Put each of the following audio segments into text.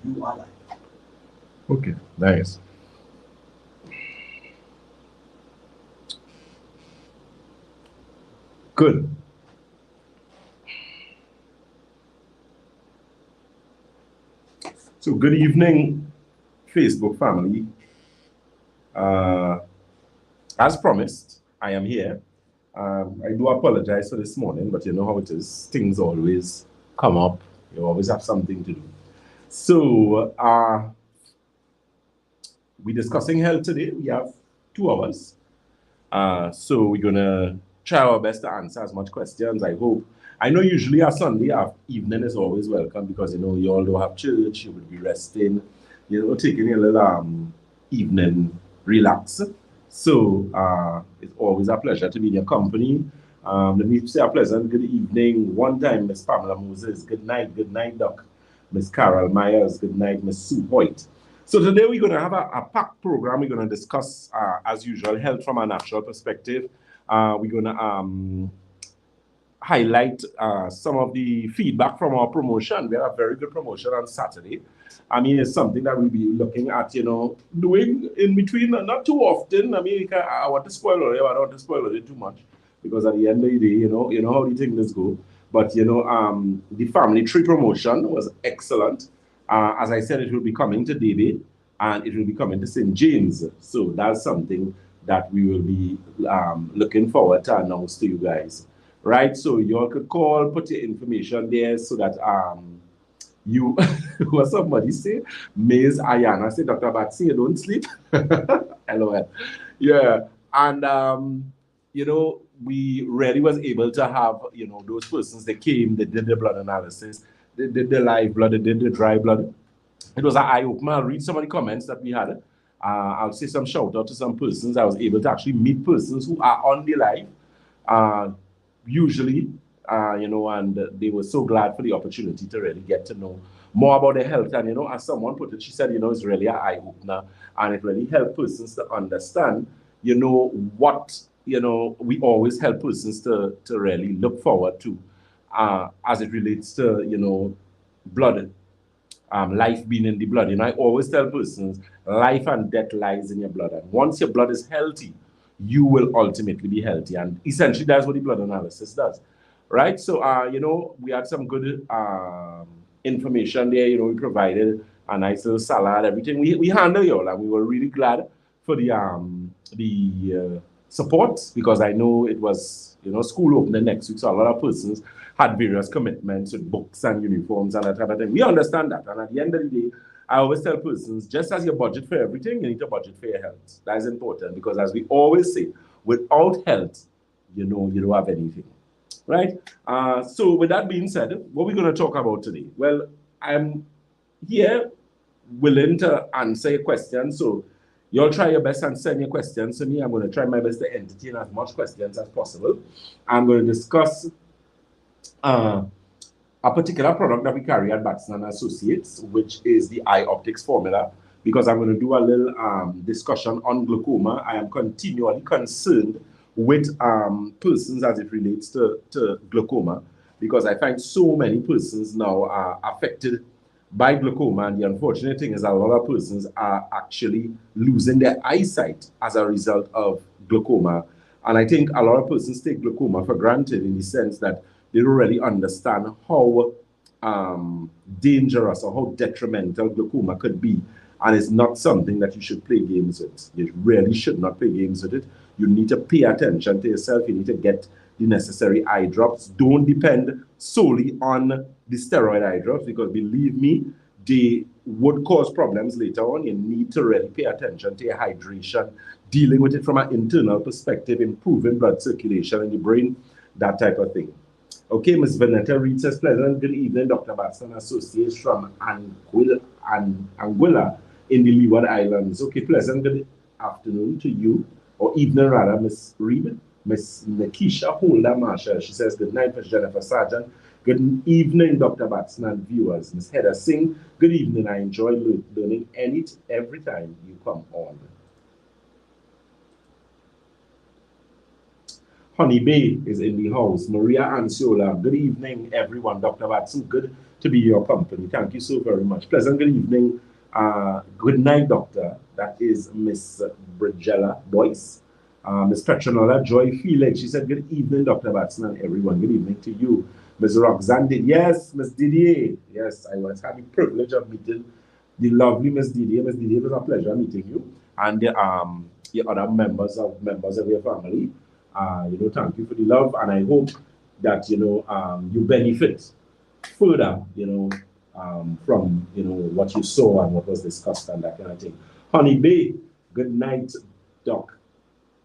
You are live. Okay, nice. Good. So, good evening, Facebook family. Uh, as promised, I am here. I do apologize for this morning, but you know how it is. Things always come up. You always have something to do. So, we're discussing health today. We have 2 hours. So we're gonna try our best to answer as much questions. I hope. I know usually our Sunday evening is always welcome because you know you all don't have church. You would be resting, you know, taking a little evening relax. So it's always a pleasure to be in your company. Let me say a pleasant good evening. One time, Miss Pamela Moses. Good night, Doc. Miss Carol Myers. Good night, Miss Sue Hoyt. So today we're going to have a packed program. We're going to discuss, as usual, health from a natural perspective. We're going to highlight some of the feedback from our promotion. We had a very good promotion on Saturday. I mean, it's something that we'll be looking at, you know, doing in between, not too often. I mean, I want to spoil it, but I don't want to spoil it too much because at the end of the day, you know how the things go. But you know, the family tree promotion was excellent. As I said, it will be coming to David and it will be coming to St. James. So that's something that we will be looking forward to announce to you guys. Right? So you all could call, put your information there so that you what somebody say, Maze Ayana say, Dr. Batson, you don't sleep. LOL. Yeah. And you know, we really was able to have, you know, those persons that came, they did the blood analysis, they did the live blood, they did the dry blood. It was an eye opener. I'll read some of the comments that we had. I'll say some shout out to some persons. I was able to actually meet persons who are on the live, uh, usually, you know, and they were so glad for the opportunity to really get to know more about their health. And, you know, as someone put it, she said, you know, it's really an eye opener and it really helped persons to understand, you know, what, you know, we always help persons to really look forward to as it relates to, you know, blood, life being in the blood. You know, I always tell persons life and death lies in your blood. And once your blood is healthy, you will ultimately be healthy. And essentially, that's what the blood analysis does. Right? So, you know, we had some good information there. You know, we provided a nice little salad, everything. We handled it all, and we were really glad for the support because I know it was, you know, school opening next week, so a lot of persons had various commitments with books and uniforms and that type of thing. We understand that. And at the end of the day, I always tell persons, just as you budget for everything, you need to budget for your health. That is important because as we always say, without health, you know, you don't have anything. Right? So with that being said, what we're going to talk about today? Well, I'm here willing to answer your questions. So you'll try your best and send your questions to me. I'm going to try my best to entertain as much questions as possible. I'm going to discuss uh, a particular product that we carry at Batson and Associates, which is the eye optics formula, because I'm going to do a little discussion on glaucoma. I am continually concerned with persons as it relates to glaucoma, because I find so many persons now are affected by glaucoma, and the unfortunate thing is a lot of persons are actually losing their eyesight as a result of glaucoma. And I think a lot of persons take glaucoma for granted in the sense that they don't really understand how dangerous or how detrimental glaucoma could be. And it's not something that you should play games with. You really should not play games with it. You need to pay attention to yourself. You need to get the necessary eye drops. Don't depend solely on the steroid eye drops because believe me, they would cause problems later on. You need to really pay attention to your hydration, dealing with it from an internal perspective, improving blood circulation in the brain, that type of thing. Okay, Ms. Vanetta Reed says, pleasant good evening, Dr. Batson Associates from Anguilla in the Leeward Islands. Okay, pleasant good afternoon to you, or evening rather, Ms. Reed. Miss Nikisha Holder Marshall, she says, good night, Ms. Jennifer Sargent. Good evening, Dr. Batson and viewers. Ms. Heather Singh, good evening. I enjoy learning every time you come on. Honey Bay is in the house. Maria Anciola, good evening, everyone. Dr. Batson, good to be your company. Thank you so very much. Pleasant good evening. Good night, doctor. That is Miss Bridgella Boyce. Miss Petronola Joy Felix, she said, good evening, Dr. Batson and everyone. Good evening to you. Miss Roxanne did, yes, Miss Didier. Yes, I was having the privilege of meeting the lovely Miss Didier. Miss Didier, it was a pleasure meeting you. And the other members of your family. Thank you for the love, and I hope that you benefit further, from what you saw and what was discussed and that kind of thing. Honey Bay, good night, Doc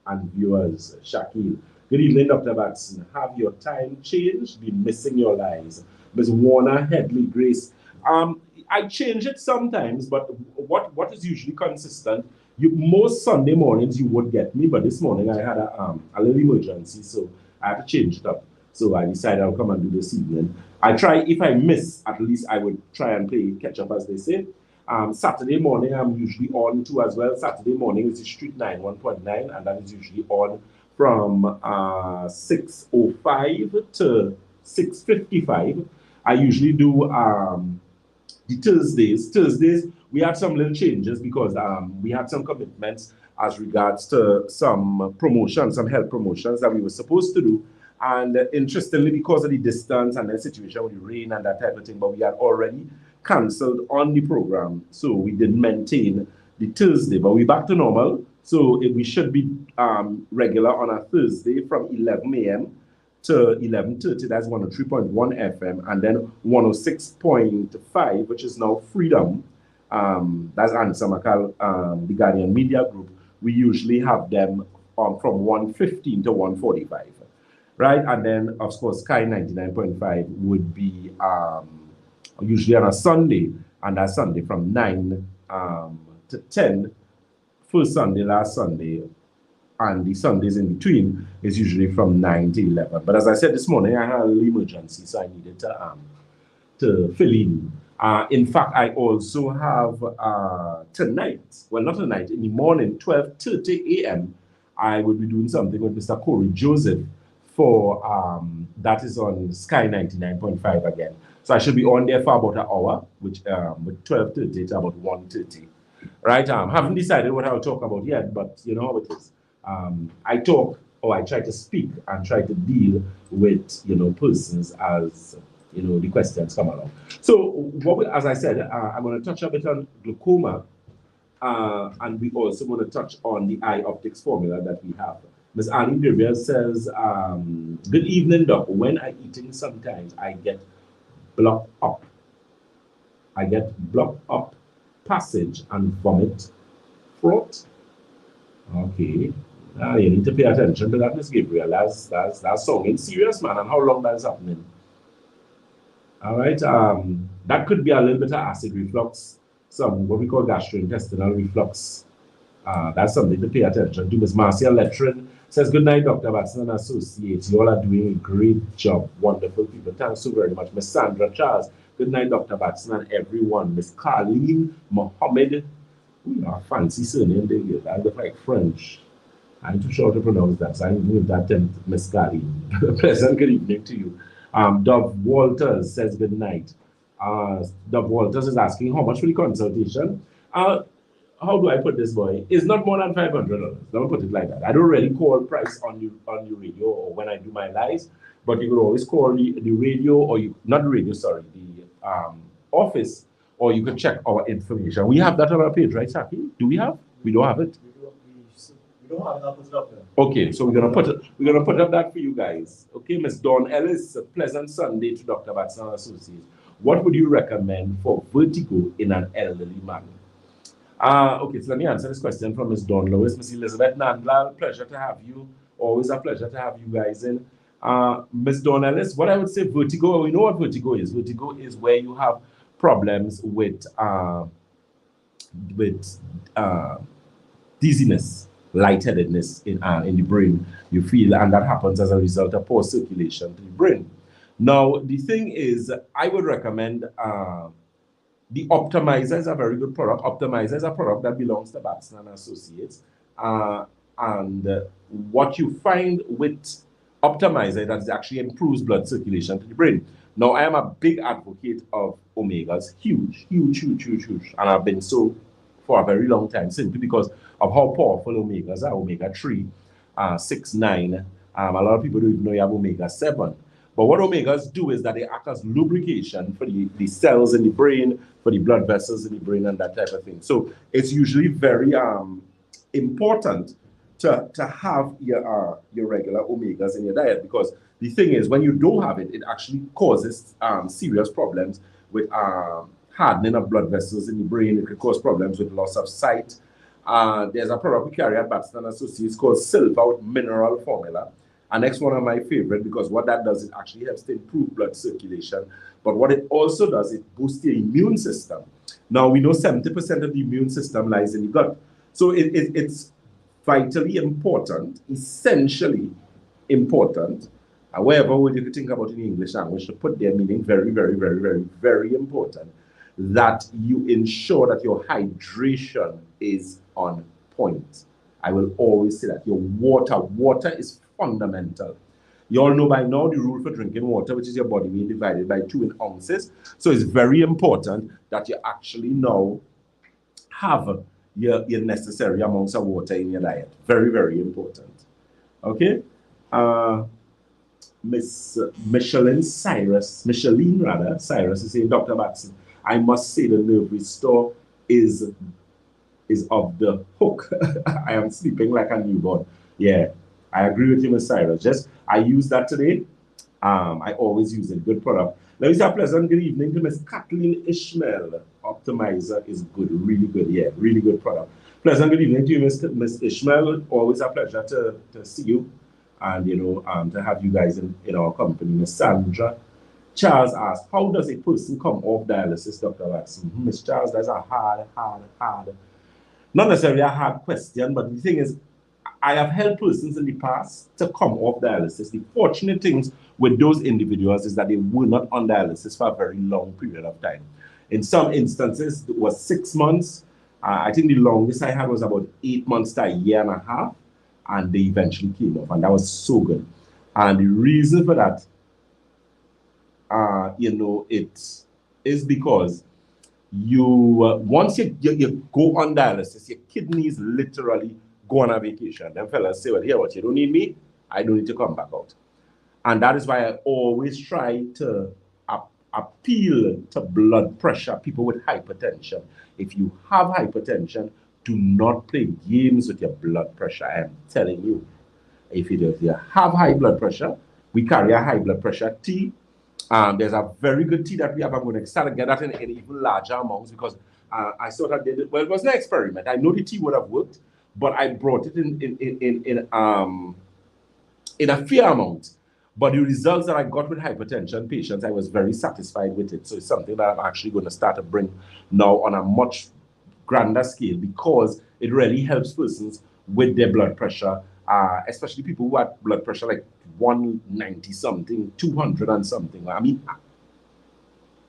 and viewers. Shakil, good evening, Dr. Batson. Have your time changed? Been missing your lives. Ms. Warner Headley Grace. I change it sometimes, but what is usually consistent, most Sunday mornings you would get me, but this morning I had a little emergency, so I had to change it up. So I decided I'll come and do this evening. I try, if I miss, at least I would try and play catch up, as they say. Saturday morning I'm usually on too as well. Saturday morning is the Street 91.9, and that is usually on from 6:05 to 6:55. I usually do the Thursdays, we had some little changes because we had some commitments as regards to some promotions, some health promotions that we were supposed to do. And interestingly, because of the distance and the situation with the rain and that type of thing, but we had already cancelled on the program. So we didn't maintain the Thursday, but we're back to normal. So we should be regular on a Thursday from 11 a.m. to 11:30, that's 103.1 FM, and then 106.5, which is now Freedom. That's Ansa Makal, the Guardian Media Group. We usually have them from 1:15 to 1:45, right? And then, of course, Sky 99.5 would be usually on a Sunday, and that Sunday from 9 to 10, first Sunday, last Sunday, and the Sundays in between is usually from 9 to 11. But as I said this morning, I had a little emergency, so I needed to fill in. In fact, I also have tonight, well, not tonight, in the morning, 12:30 a.m., I will be doing something with Mr. Corey Joseph for, that is on Sky 99.5 again. So I should be on there for about an hour, which with 12:30 to about 1:30. Right? Haven't decided what I'll talk about yet, but you know how it is. I talk, or I try to speak and try to deal with, persons as, the questions come along. So, as I said, I'm going to touch a bit on glaucoma, and we also want to touch on the eye optics formula that we have. Ms. Annie Derriere says, good evening, Doc. When I'm eating, sometimes I get blocked up. Passage and vomit throat. Okay. You need to pay attention to that, Miss Gabriel. That's sounding serious, man, and how long that is happening. All right. That could be a little bit of acid reflux, some what we call gastrointestinal reflux. That's something to pay attention to. Ms. Marcia Letrin says, good night, Dr. Batson and Associates. You all are doing a great job. Wonderful people. Thanks so very much. Ms. Sandra Charles, good night, Dr. Batson and everyone. Ms. Carleen Mohammed, fancy surname there. That looks like French. I'm too short to pronounce that, so I'm going with that Ms. Carleen. Pleasant good evening to you. Dove Walters says good night. Dove Walters is asking how much for the consultation. How do I put this, boy? It's not more than $500. Don't put it like that. I don't really call price on your radio or when I do my lives, but you can always call the radio, or not the radio, sorry, the office, or you can check our information. We have that on our page, right, Saki? Do we have? We don't have it. We don't have it. I'll put it up there. Okay, so we're gonna put up that for you guys. Okay, Miss Dawn Ellis, a pleasant Sunday to Dr. Batson Associates. What would you recommend for vertigo in an elderly man? Okay, so let me answer this question from Ms. Dawn Lewis. Ms. Elizabeth Nandlal, pleasure to have you. Always a pleasure to have you guys in. Ms. Dawn Ellis, what I would say, vertigo, we know what vertigo is. Vertigo is where you have problems with dizziness, lightheadedness in the brain. You feel, and that happens as a result of poor circulation to the brain. Now, the thing is, I would recommend the Optimizer is a very good product. Optimizer is a product that belongs to Batson and Associates. And what you find with optimizer that actually improves blood circulation to the brain. Now, I am a big advocate of omegas, huge, huge, huge, huge, huge, and I've been so for a very long time simply because of how powerful omegas are. Omega 3, 6, 9. A lot of people don't even know you have omega 7. But what omegas do is that they act as lubrication for the cells in the brain, for the blood vessels in the brain, and that type of thing. So it's usually very important to have your regular omegas in your diet, because the thing is, when you don't have it, it actually causes serious problems with hardening of blood vessels in the brain. It could cause problems with loss of sight. There's a product we carry at Batson Associates called Silver with mineral formula. And that's one of my favorite, because what that does, it actually helps to improve blood circulation. But what it also does, it boosts the immune system. Now, we know 70% of the immune system lies in the gut. So it's vitally important, essentially important, however word you could think about in the English language, to put their meaning very, very, very, very, very important, that you ensure that your hydration is on point. I will always say that. Your water is fundamental. You all know by now the rule for drinking water, which is your body weight divided by 2 in ounces. So it's very important that you actually now have your necessary amounts of water in your diet. Very, very important. Okay? Micheline Cyrus is saying, Dr. Batson, I must say the nerve restore is off the hook. I am sleeping like a newborn. Yeah, I agree with you, Ms. Cyrus. I use that today. I always use it. Good product. Let me say a pleasant good evening to Ms. Kathleen Ishmael. Optimizer is good, really good. Yeah, really good product. Pleasant good evening to you, Ms. Ishmael. Always a pleasure to see you and, to have you guys in our company. Ms. Sandra Charles asked, how does a person come off dialysis, Dr. Batson? Ms. Charles, that's a hard, not necessarily a hard question, but the thing is, I have helped persons in the past to come off dialysis. The fortunate things with those individuals is that they were not on dialysis for a very long period of time. In some instances, it was 6 months. I think the longest I had was about 8 months to a year and a half, and they eventually came off, and that was so good. And the reason for that, it is because once you go on dialysis, your kidneys literally go on a vacation. Them fellas say, well, here, what, you don't need me? I don't need to come back out. And that is why I always try to appeal to blood pressure, people with hypertension. If you have hypertension, do not play games with your blood pressure. I am telling you. If you have high blood pressure, we carry a high blood pressure tea. There's a very good tea that we have. I'm going to start to get that in even larger amounts, because I sort of did it. Well, it was an experiment. I know the tea would have worked, but I brought it in a fair amount. But the results that I got with hypertension patients, I was very satisfied with it. So it's something that I'm actually going to start to bring now on a much grander scale, because it really helps persons with their blood pressure, especially people who have blood pressure like 190 something, 200 and something. I mean,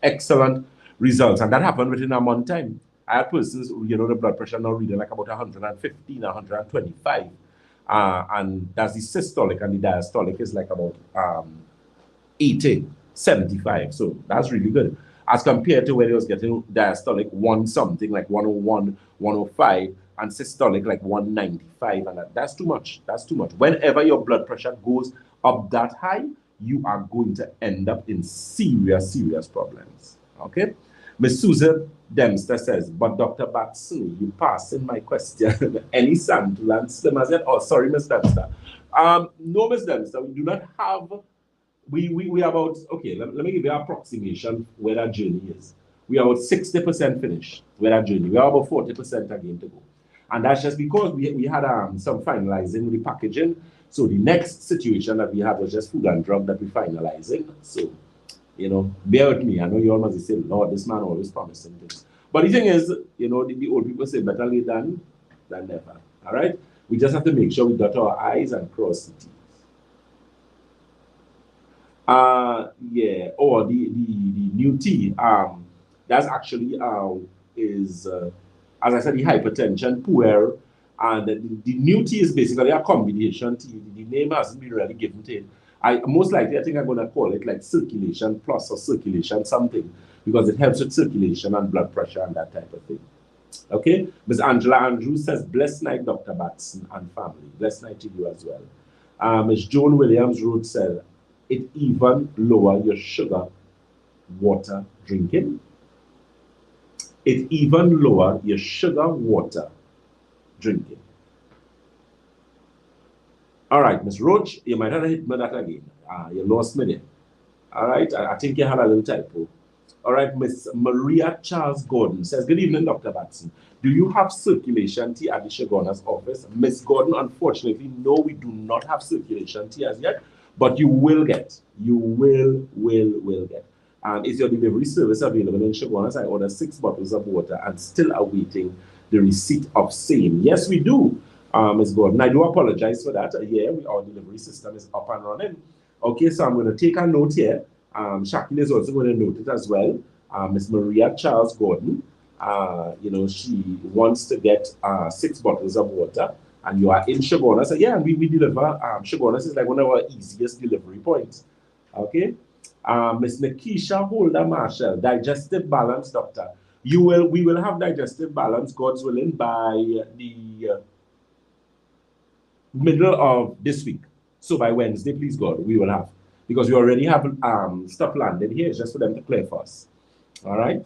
excellent results. And that happened within a month time. I had persons, the blood pressure now reading like about 115, 125. And that's the systolic, and the diastolic is like about 80, 75. So that's really good. As compared to when it was getting diastolic 1 something, like 101, 105, and systolic like 195. And that's too much. That's too much. Whenever your blood pressure goes up that high, you are going to end up in serious, serious problems. Okay? Ms. Susan Dempster says, but Dr. Batson, you passed in my question. Any Santulan slim as yet? Oh, sorry, Ms. Dempster. No, Ms. Dempster, we do not have, we are about, okay, let me give you an approximation where that journey is. We are about 60% finished with that journey. We are about 40% again to go. And that's just because we had some finalizing with the packaging. So the next situation that we had was just food and drug that we're finalizing. So, bear with me. I know you all must say, Lord, this man always promising things. But the thing is, the old people say better late than never. All right? We just have to make sure we dot our I's and cross the T's. Yeah. Or the new tea. That's actually is as I said, the hypertension puer, and the new tea is basically a combination tea. The name hasn't been really given to it, most likely I think I'm gonna call it like circulation plus or circulation something, because it helps with circulation and blood pressure and that type of thing. Okay, Ms. Angela Andrews says, blessed night, Dr. Batson and family. Blessed night to you as well. Ms. Joan Williams Road said, it even lower your sugar water drinking. It even lower your sugar water drinking. All right, Ms. Roach, you might have hit me that again. You lost me there. All right, I think you had a little typo. All right, Miss Maria Charles Gordon says, good evening, Dr. Batson. Do you have circulation tea at the Shagona's office? Miss Gordon, unfortunately, no, we do not have circulation tea as yet, but you will get. You will get. Is your delivery service available in Shagona's? I ordered 6 bottles of water and still awaiting the receipt of same. Yes, we do, Ms. Gordon. I do apologize for that. Yeah, our delivery system is up and running. Okay, so I'm going to take a note here. Shakil is also going to note it as well. Miss Maria Charles Gordon, you know, she wants to get 6 bottles of water, and you are in Shagona's. So yeah, we deliver. Shagona's is like one of our easiest delivery points. Okay. Miss Nikisha Holder Marshall, digestive balance, doctor. We will have digestive balance, God's willing, by the middle of this week. So by Wednesday, please God, we will have. Because we already have stuff landed here, it's just for them to clear for us. All right.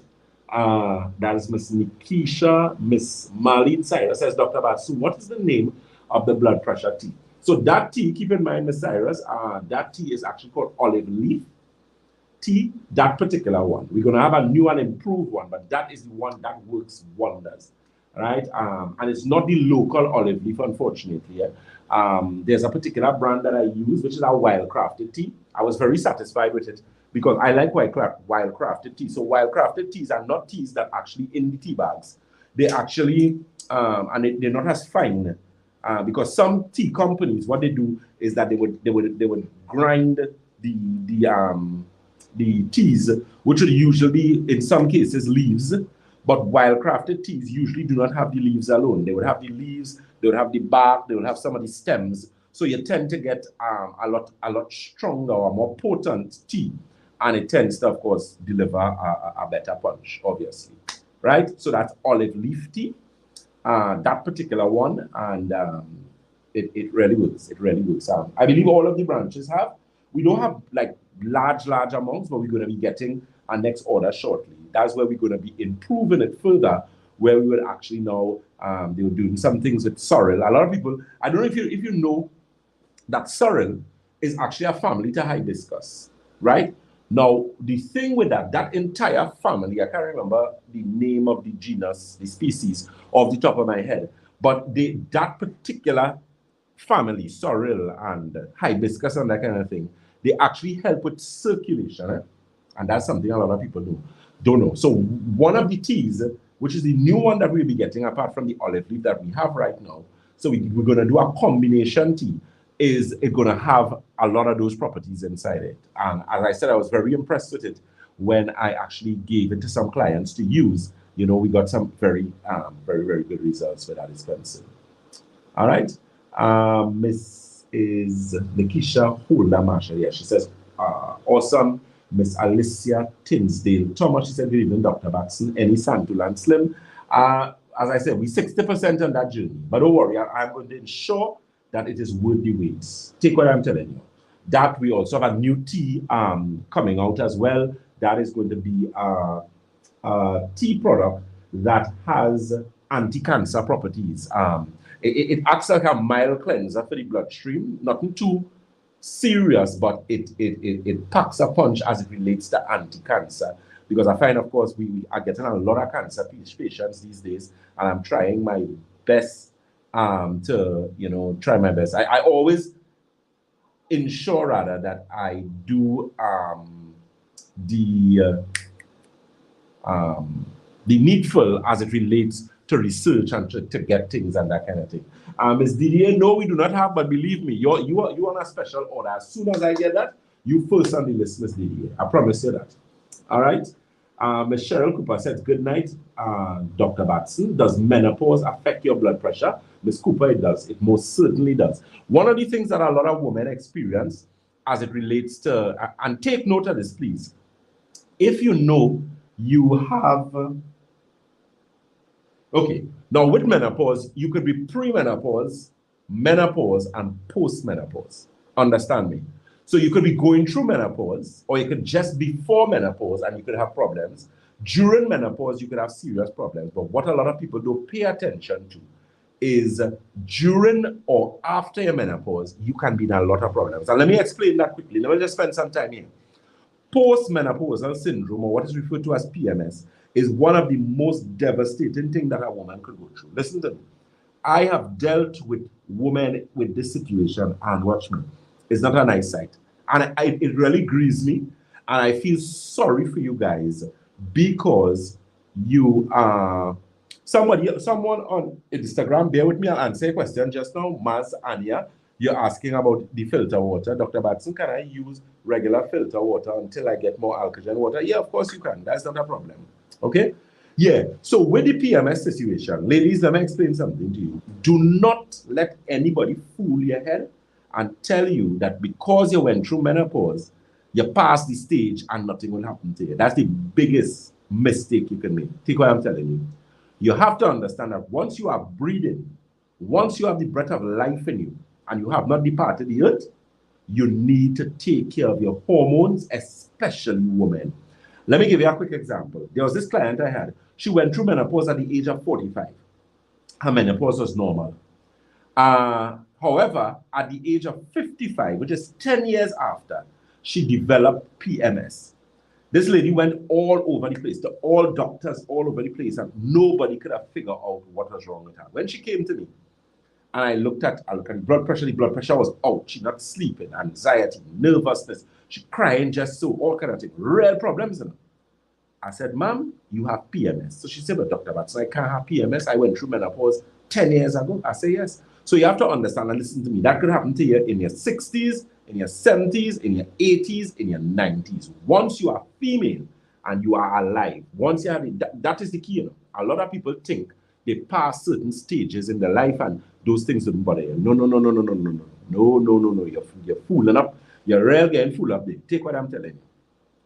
That is Miss Nikisha. Miss Marlene Cyrus says, Dr. Batson, what is the name of the blood pressure tea? So that tea, keep in mind, Miss Cyrus, that tea is actually called olive leaf tea, that particular one. We're going to have a new and improved one, but that is the one that works wonders. Right? And it's not the local olive leaf, unfortunately. There's a particular brand that I use, which is our wild crafted tea. I was very satisfied with it because I like wild crafted tea. So wild crafted teas are not teas that actually in the tea bags. They actually, and they're not as fine because some tea companies, what they do is that they would grind the teas, which would usually be, in some cases, leaves. But wild crafted teas usually do not have the leaves alone. They would have the leaves, they would have the bark, they would have some of the stems. So you tend to get a lot stronger or more potent tea. And it tends to, of course, deliver a better punch, obviously. Right? So that's olive leaf tea, that particular one. And it really works. It really works. I believe all of the branches have. We don't have like large amounts, but we're going to be getting our next order shortly. That's where we're going to be improving it further, where we will actually now, they were doing some things with sorrel. A lot of people, I don't know if you know that sorrel is actually a family to hibiscus, right? Now, the thing with that entire family, I can't remember the name of the genus, the species, off the top of my head, but that particular family, sorrel and hibiscus and that kind of thing, they actually help with circulation, and that's something a lot of people don't know. So one of the teas, which is the new one that we'll be getting apart from the olive leaf that we have right now, so we're going to do a combination tea, is it going to have a lot of those properties inside it. And as I said, I was very impressed with it when I actually gave it to some clients to use. You know, we got some very good results where that is concerned. All right. Miss is Nikisha Hula Marshall. Yeah, she says, awesome. Miss Alicia Tinsdale Thomas, she said, good evening, Dr. Batson. Any Santulan Slim? As I said, we're 60% on that journey. But don't worry, I'm going to ensure that it is worth the wait. Take what I'm telling you. That we also have a new tea coming out as well. That is going to be a tea product that has anti-cancer properties. It acts like a mild cleanser for the bloodstream. Nothing too serious, but it packs a punch as it relates to anti-cancer. Because I find, of course, we are getting a lot of cancer patients these days, and I'm trying my best to, you know, try my best. I always ensure rather that I do the needful as it relates to research and to get things and that kind of thing. Ms. Didier, no, we do not have, but believe me, you are on a special order. As soon as I get that, you first on the list, Ms. Didier. I promise you that. All right. Ms. Cheryl Cooper says, good night, Dr. Batson. Does menopause affect your blood pressure? Ms. Cooper, it does. It most certainly does. One of the things that a lot of women experience as it relates to, and take note of this, please. If you know you have, okay, now with menopause, you could be premenopause, menopause, and postmenopause. Understand me? So you could be going through menopause, or you could just before menopause and you could have problems. During menopause, you could have serious problems. But what a lot of people don't pay attention to is during or after your menopause, you can be in a lot of problems. And let me explain that quickly. Let me just spend some time here. Postmenopausal syndrome, or what is referred to as PMS, is one of the most devastating things that a woman could go through. Listen to me. I have dealt with women with this situation, and watch me. It's not a nice sight. And it really grieves me. And I feel sorry for you guys because you are someone on Instagram. Bear with me, I'll answer a question just now. Maz Anya, you're asking about the filter water. Dr. Batson, can I use regular filter water until I get more alkaline water? Yeah, of course you can. That's not a problem. Okay? Yeah. So with the PMS situation, ladies, let me explain something to you. Do not let anybody fool your head and tell you that because you went through menopause, you pass the stage and nothing will happen to you. That's the biggest mistake you can make. Take what I'm telling you. You have to understand that once you are breathing, once you have the breath of life in you, and you have not departed the earth, you need to take care of your hormones, especially women. Let me give you a quick example. There was this client I had. She went through menopause at the age of 45. Her menopause was normal. However, at the age of 55, which is 10 years after, she developed PMS. This lady went all over the place, to all doctors all over the place, and nobody could have figured out what was wrong with her. When she came to me, and I looked at blood pressure, the blood pressure was out. She not sleeping, anxiety, nervousness. She crying just so, all kind of things. Real problems, you know. I said, ma'am, you have PMS. So she said, but Dr. Batson, I can't have PMS. I went through menopause 10 years ago. I say, yes. So you have to understand and listen to me. That could happen to you in your 60s, in your 70s, in your 80s, in your 90s. Once you are female and you are alive, once you have it, that is the key. You know? A lot of people think they pass certain stages in their life and those things don't bother you. No. You're fooling up. You're real getting fooled up there. Take what I'm telling you.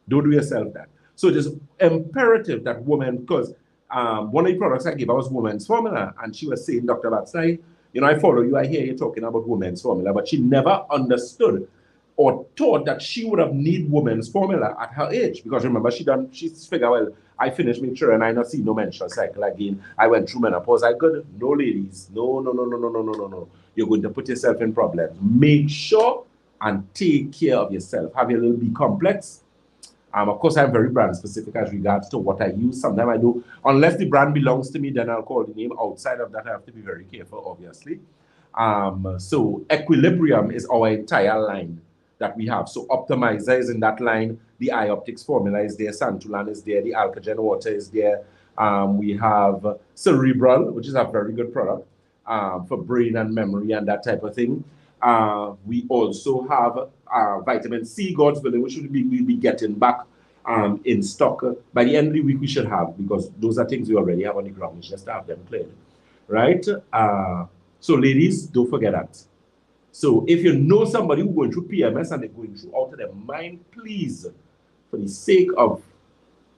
Don't do yourself that. So it is imperative that women, because one of the products I gave her was women's formula, and she was saying, Dr. Batson, I follow you, I hear you talking about women's formula, but she never understood or thought that she would have need women's formula at her age. Because remember, she's figured, well, I finished my children, I not see no menstrual cycle again. I went through menopause. I could. No, ladies. No. You're going to put yourself in problems. Make sure and take care of yourself. Have your little B complex. Of course, I'm very brand specific as regards to what I use. Sometimes I do, unless the brand belongs to me, then I'll call the name. Outside of that, I have to be very careful, obviously. So Equilibrium is our entire line that we have. So Optimizer is in that line. The iOptics formula is there. Santulan is there. The Alkagen water is there. We have Cerebral, which is a very good product for brain and memory and that type of thing. We also have vitamin C, God's willing, which we'll be getting back in stock. By the end of the week, we should have, because those are things we already have on the ground. We just have them cleared, right? So ladies, don't forget that. So if you know somebody who's going through PMS and they're going through out of their mind, please, for the sake of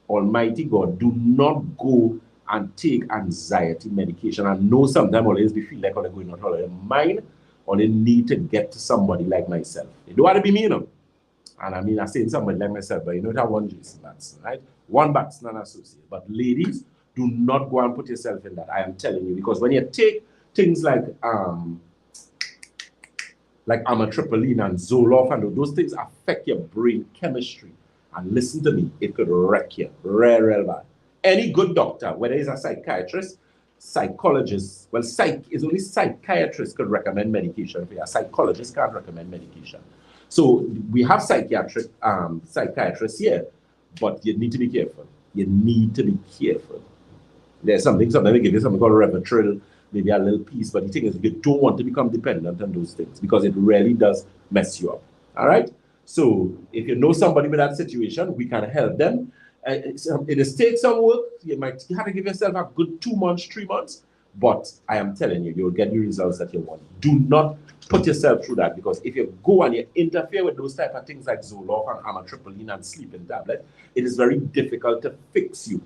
Almighty God, do not go and take anxiety medication. I know sometimes always we feel like they're going out of their mind, or they need to get to somebody like myself. You don't want to be me, you know. And I mean, I'm saying somebody like myself, but you know that one Jason Batson, right? One Batson and associate. But ladies, do not go and put yourself in that. I am telling you, because when you take things like amitriptyline and Zoloft, and those things affect your brain chemistry. And listen to me, it could wreck you real bad. Any good doctor, whether he's a psychiatrist, psychologist, well, is only psychiatrists could recommend medication for you. A psychologist can't recommend medication. So we have psychiatrists here, but you need to be careful. You need to be careful. There's sometimes we give you something called Revitril, maybe a little piece, but the thing is, you don't want to become dependent on those things because it really does mess you up. All right? So if you know somebody with that situation, we can help them. It takes some work. You might have to give yourself a good 2 months, 3 months, But I am telling you, you'll get the results that you want. Do not put yourself through that, because if you go and you interfere with those type of things like Zoloft and amitriptyline and sleeping tablet, it is very difficult to fix you.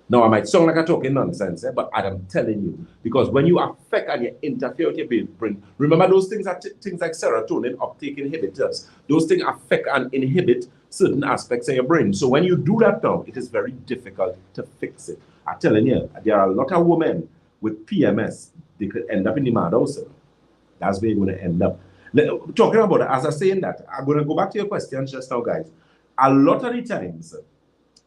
Now, I might sound like I'm talking nonsense, but I am telling you, because when you affect and you interfere with your brain, remember those things are things like serotonin uptake inhibitors. Those things affect and inhibit certain aspects of your brain. So when you do that now, it is very difficult to fix it. I'm telling you, there are a lot of women with PMS. They could end up in the madhouse. That's where you're going to end up. Talking about it, as I'm saying that, I'm going to go back to your question just now, guys. A lot of the times,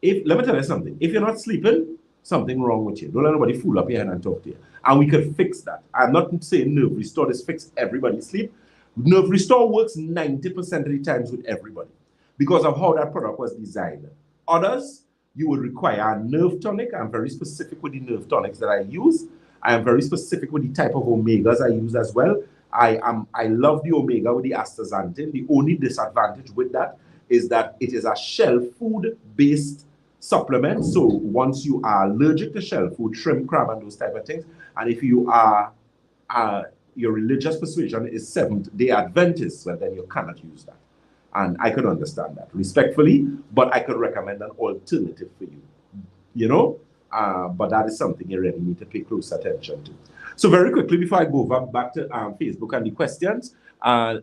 let me tell you something. If you're not sleeping, something wrong with you. Don't let nobody fool up your head and talk to you. And we could fix that. I'm not saying Nerve Restore this fix everybody's sleep. Nerve Restore works 90% of the times with everybody because of how that product was designed. Others, you would require a nerve tonic. I'm very specific with the nerve tonics that I use. I am very specific with the type of omegas I use as well. I love the omega with the astaxanthin. The only disadvantage with that is that it is a shell food-based supplement. So once you are allergic to shell food, shrimp, crab, and those type of things, and if you are your religious persuasion is Seventh-day Adventist, well, then you cannot use that. And I could understand that respectfully, but I could recommend an alternative for you. You know, but that is something you really need to pay close attention to. So very quickly, before I go back to Facebook and the questions, our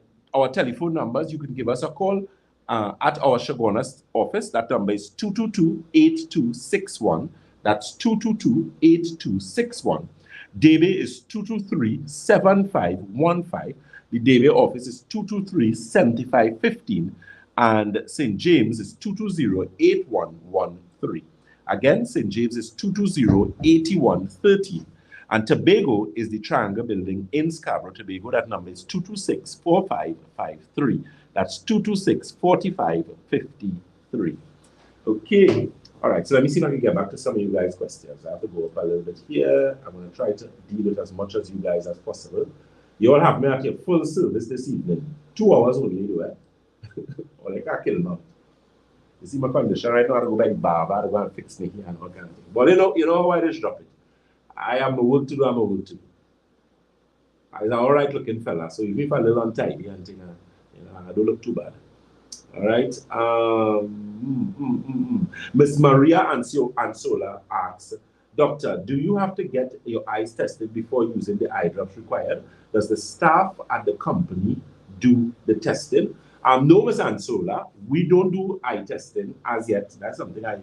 telephone numbers, you can give us a call at our Shagona office. That number is 222-8261. That's 222-8261. Debe is 223-7515. The Debe office is 223-7515. And St. James is 220-8113. Again, St. James is 220-8113. And Tobago is the Triangle Building in Scarborough, Tobago. That number is 226-4553. That's 226-4553. Okay. All right. So let me see if I can get back to some of you guys' questions. I have to go up a little bit here. I'm going to try to deal with as much as you guys as possible. You all have me at your full service this evening. 2 hours only, do it. Or like I kill now. You see my condition right now, I go back to the barber, I go and fix me here and all kind of thing. But you know how I just drop it. I am a work to do, I'm a work to do. I'm an alright looking fella, so even if I'm a little untidy and thing, I don't look too bad. All right. Miss Maria Ansola asks, Doctor, do you have to get your eyes tested before using the eye drops required? Does the staff at the company do the testing? No, Ms. Ansola, we don't do eye testing as yet. That's something I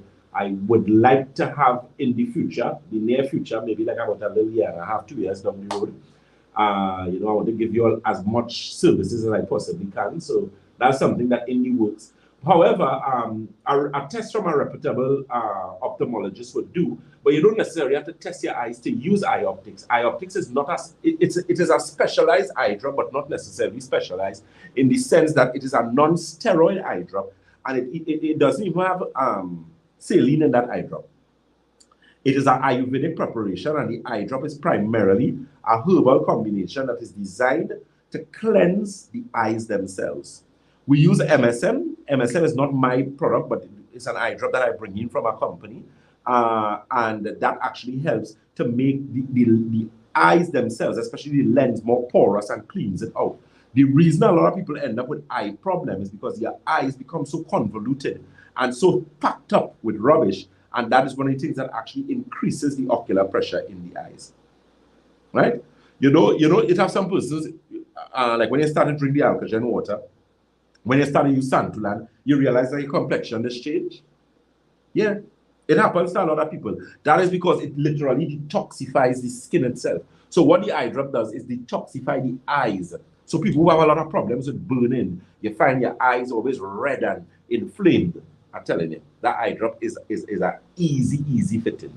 would like to have in the future, the near future, maybe like about a little year and a half, 2 years down the road. I want to give you all as much services as I possibly can. So that's something that in the works. However, a test from a reputable ophthalmologist would do, but you don't necessarily have to test your eyes to use eye optics. Eye optics is not it is a specialized eye drop, but not necessarily specialized in the sense that it is a non-steroid eye drop, and it doesn't even have saline in that eye drop. It is an Ayurvedic preparation, and the eye drop is primarily a herbal combination that is designed to cleanse the eyes themselves. We use MSM. MSM is not my product, but it's an eye drop that I bring in from a company. And that actually helps to make the eyes themselves, especially the lens, more porous and cleans it out. The reason a lot of people end up with eye problems is because their eyes become so convoluted and so packed up with rubbish. And that is one of the things that actually increases the ocular pressure in the eyes. Right? It have some persons, like when you start to drink the alkaline water, when you start to use Santulan, you realize that your complexion has changed. Yeah, it happens to a lot of people. That is because it literally detoxifies the skin itself. So what the eye drop does is detoxify the eyes. So people who have a lot of problems with burning, you find your eyes always red and inflamed. I'm telling you, that eye drop is an easy fitting.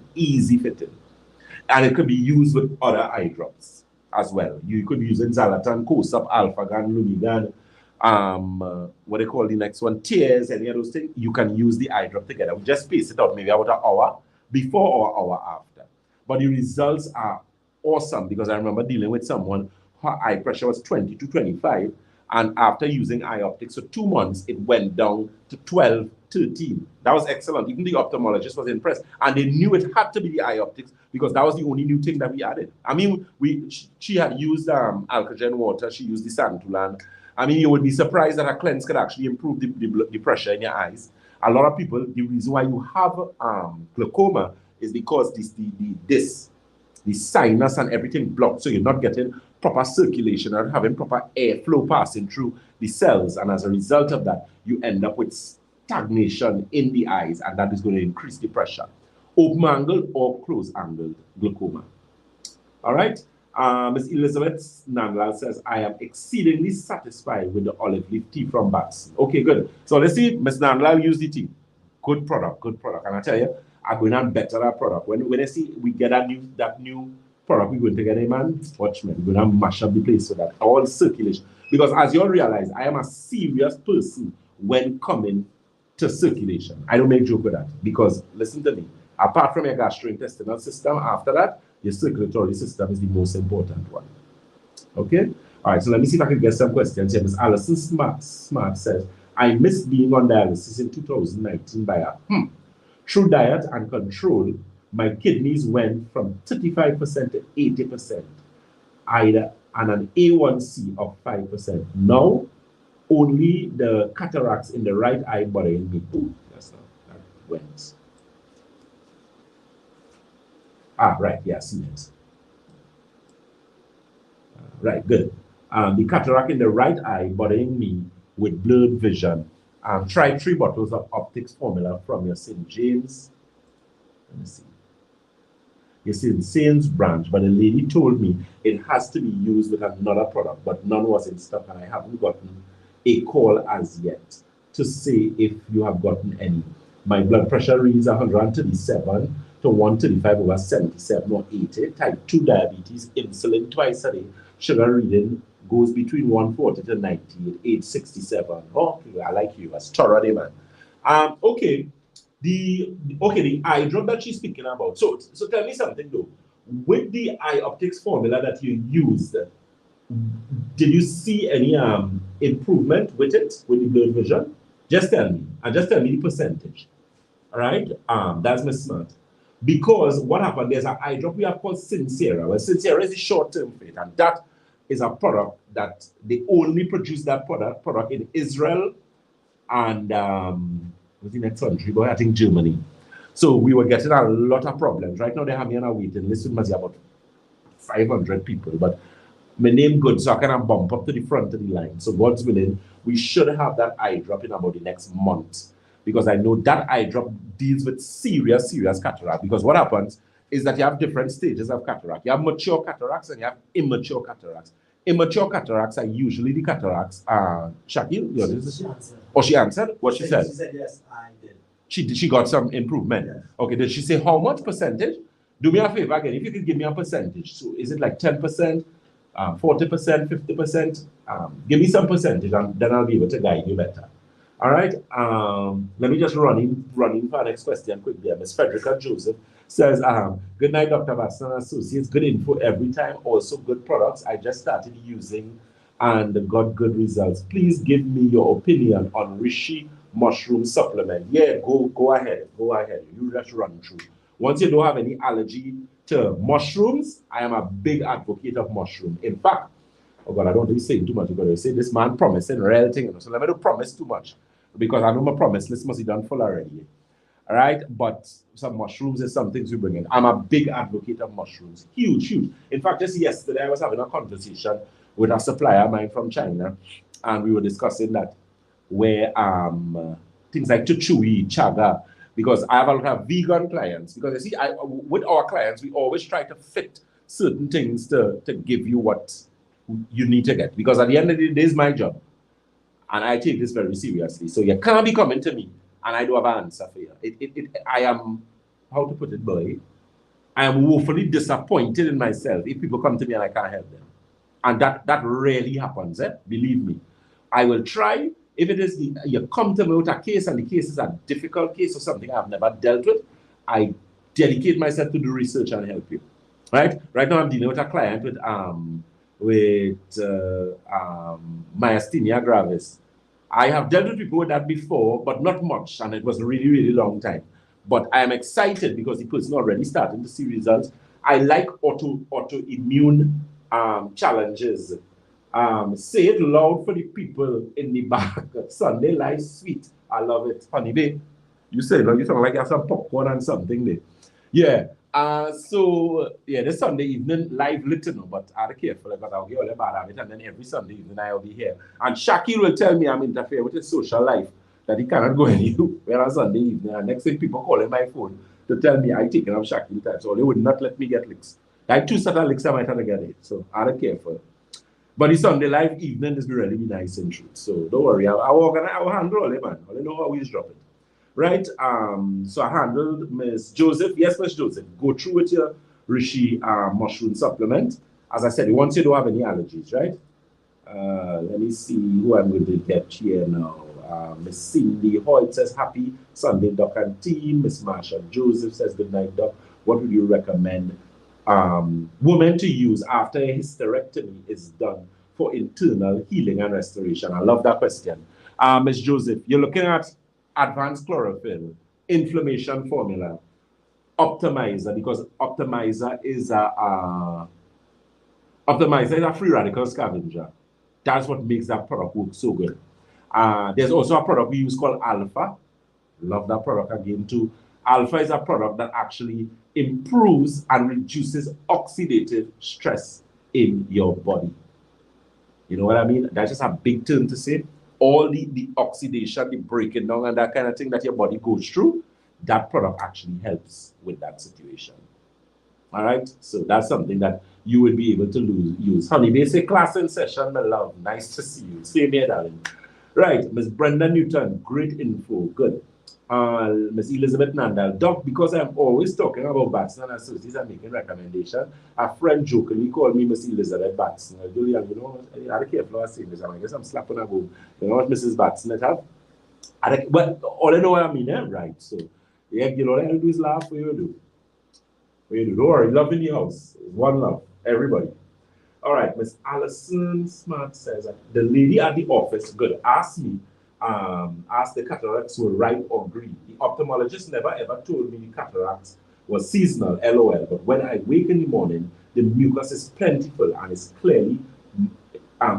And it could be used with other eye drops as well. You could use it Zalatan, Kosap, Alphagan, Lumigan, what they call the next one, tears, any of those things. You can use the eye drop together. We just space it out maybe about an hour before or hour after. But the results are awesome because I remember dealing with someone, her eye pressure was 20 to 25, And after using eye optics for 2 months, it went down to 12, 13. That was excellent. Even the ophthalmologist was impressed. And they knew it had to be the eye optics because that was the only new thing that we added. I mean, she had used Alcogen water. She used the Santulan. I mean, you would be surprised that a cleanse could actually improve the pressure in your eyes. A lot of people, the reason why you have glaucoma is because the sinus and everything blocked, so you're not getting proper circulation or having proper airflow passing through the cells, and as a result of that, you end up with stagnation in the eyes, and that is going to increase the pressure. Open-angled or close-angled glaucoma. All right. Ms. Elizabeth Nanlal says, I am exceedingly satisfied with the olive leaf tea from Batson. Okay, good. So let's see, Ms. Nanlal use the tea. Good product, good product. And I tell you, I'm going to better that product. When I see we get that new product, we're going to get a man, watch me, we're going to mash up the place so that all circulation. Because as you'll realize, I am a serious person when coming to circulation. I don't make joke with that. Because listen to me, apart from your gastrointestinal system, after that, your circulatory system is the most important one. Okay? All right, so let me see if I can get some questions here. Ms. Allison Smart says, I missed being on dialysis in 2019 by through diet and control, my kidneys went from 35% to 80%, and an A1C of 5%. Now, only the cataracts in the right eye bothering me. Ooh, that's not, that went. Right, yeah, see it. Right, good. The cataract in the right eye bothering me with blurred vision. Try 3 bottles of optics formula from your St. James. Let me see. Your St. Saints branch, but the lady told me it has to be used with another product, but none was in stock, and I haven't gotten a call as yet to say if you have gotten any. My blood pressure reads 137 to 135 over 77 or 80. Type 2 diabetes, insulin twice a day. Sugar reading goes between 140 to 90 at age 67. Oh, I like you. That's thorough, man. Okay. The eye drop that she's speaking about. So tell me something though. With the eye optics formula that you used, did you see any improvement with it, with the blurred vision? Just tell me, and just tell me the percentage. All right, that's Miss Smart. Because what happened, there's an eye drop we have called Sincera. Well, Sincera is a short-term fit, and that is a product that they only produce that product in Israel and what's the next country? But I think Germany. So we were getting a lot of problems. Right now they have me on a waiting list with about 500 people, but my name good, so I can bump up to the front of the line. So God's willing, we should have that eye drop in about the next month, because I know that eye drop deals with serious cataract. Because what happens is that you have different stages of cataract. You have mature cataracts and you have immature cataracts. Immature cataracts are usually the cataracts. Shakil, she answered what she said. She said yes, I did. She got some improvement. Yes. Okay, did she say how much percentage? Do me a favor again, if you could give me a percentage. So is it like 10%, 40%, 50%? Give me some percentage, and then I'll be able to guide you better. All right. Let me just run in for our next question quickly. Ms. Frederica Joseph says, good night, Dr. Batson Associates. Good info every time. Also good products. I just started using and got good results. Please give me your opinion on Rishi mushroom supplement. Yeah, go ahead. Go ahead. You just run through. Once you don't have any allergy to mushrooms, I am a big advocate of mushroom. In fact, oh God, I don't want to say too much because I say this man promising real thing. So let me don't promise too much, because I know my promise list must be done full already. All right, but some mushrooms is some things we bring in. I'm a big advocate of mushrooms. Huge. In fact, just yesterday I was having a conversation with a supplier of mine from China, and we were discussing that where things like tuchui, chaga, because I have a lot of vegan clients. Because you see, with our clients, we always try to fit certain things to give you what you need to get. Because at the end of the day, this is my job. And I take this very seriously. So you can't be coming to me and I don't have an answer for you. I am, how to put it, boy, I am woefully disappointed in myself if people come to me and I can't help them. And that rarely happens, believe me. I will try. If it is you come to me with a case and the case is a difficult case or something I've never dealt with, I dedicate myself to do research and help you. Right now I'm dealing with a client with with myasthenia gravis. I have dealt with people with that before, but not much, and it was a really, really long time. But I am excited because the person already starting to see results. I like autoimmune challenges. Say it loud for the people in the back. Sunday life sweet. I love it. Honey, babe. You say, you sound like you have some popcorn and something there. Yeah. This Sunday evening, live listening, but I'll be careful because I'll get all the bad habit, and then every Sunday evening I'll be here. And Shakir will tell me I'm interfering with his social life, that he cannot go anywhere on Sunday evening. And next thing, people calling my phone to tell me I taken up Shakir time, so they would not let me get licks. Like 2 set of licks I might have to get it, so I'll be careful. But the Sunday live evening is really nice and true. So don't worry, I'll handle all it, man. I know how we drop it. Right? So I handled Miss Joseph. Yes, Miss Joseph, go through with your Rishi mushroom supplement. As I said, once you don't have any allergies, right? Let me see who I'm going to get here now. Miss Cindy Hoyt says, happy Sunday, Doc and team. Miss Marsha Joseph says, good night, Doc. What would you recommend women to use after a hysterectomy is done for internal healing and restoration? I love that question. Miss Joseph, you're looking at advanced chlorophyll, inflammation formula, optimizer, because optimizer is a free radical scavenger. That's what makes that product work so good. There's also a product we use called Alpha. Love that product again too. Alpha is a product that actually improves and reduces oxidative stress in your body. You know what I mean? That's just a big term to say. All the oxidation, the breaking down, and that kind of thing that your body goes through, that product actually helps with that situation. All right? So that's something that you will be able to use. Honey, basic class in session, my love. Nice to see you. Same here, darling. Right, Miss Brenda Newton, great info. Good. Miss Elizabeth Nandal, Doc, because I'm always talking about Batson and Associates and making recommendations, a friend jokingly called me Miss Elizabeth Batson. Julian, you know, I don't care if I say this, I guess I'm slapping her bone. You know what Mrs. Batson it have? But all I know what I mean, eh? Right? So, yeah, you know, all I do is laugh. What you do? What you do? Don't worry, love in the house. One love, everybody. All right, Miss Allison Smart says that the lady at the office could ask me, ask the cataracts were ripe or green. The ophthalmologist never ever told me the cataracts was seasonal, LOL. But when I wake in the morning, the mucus is plentiful and is clearly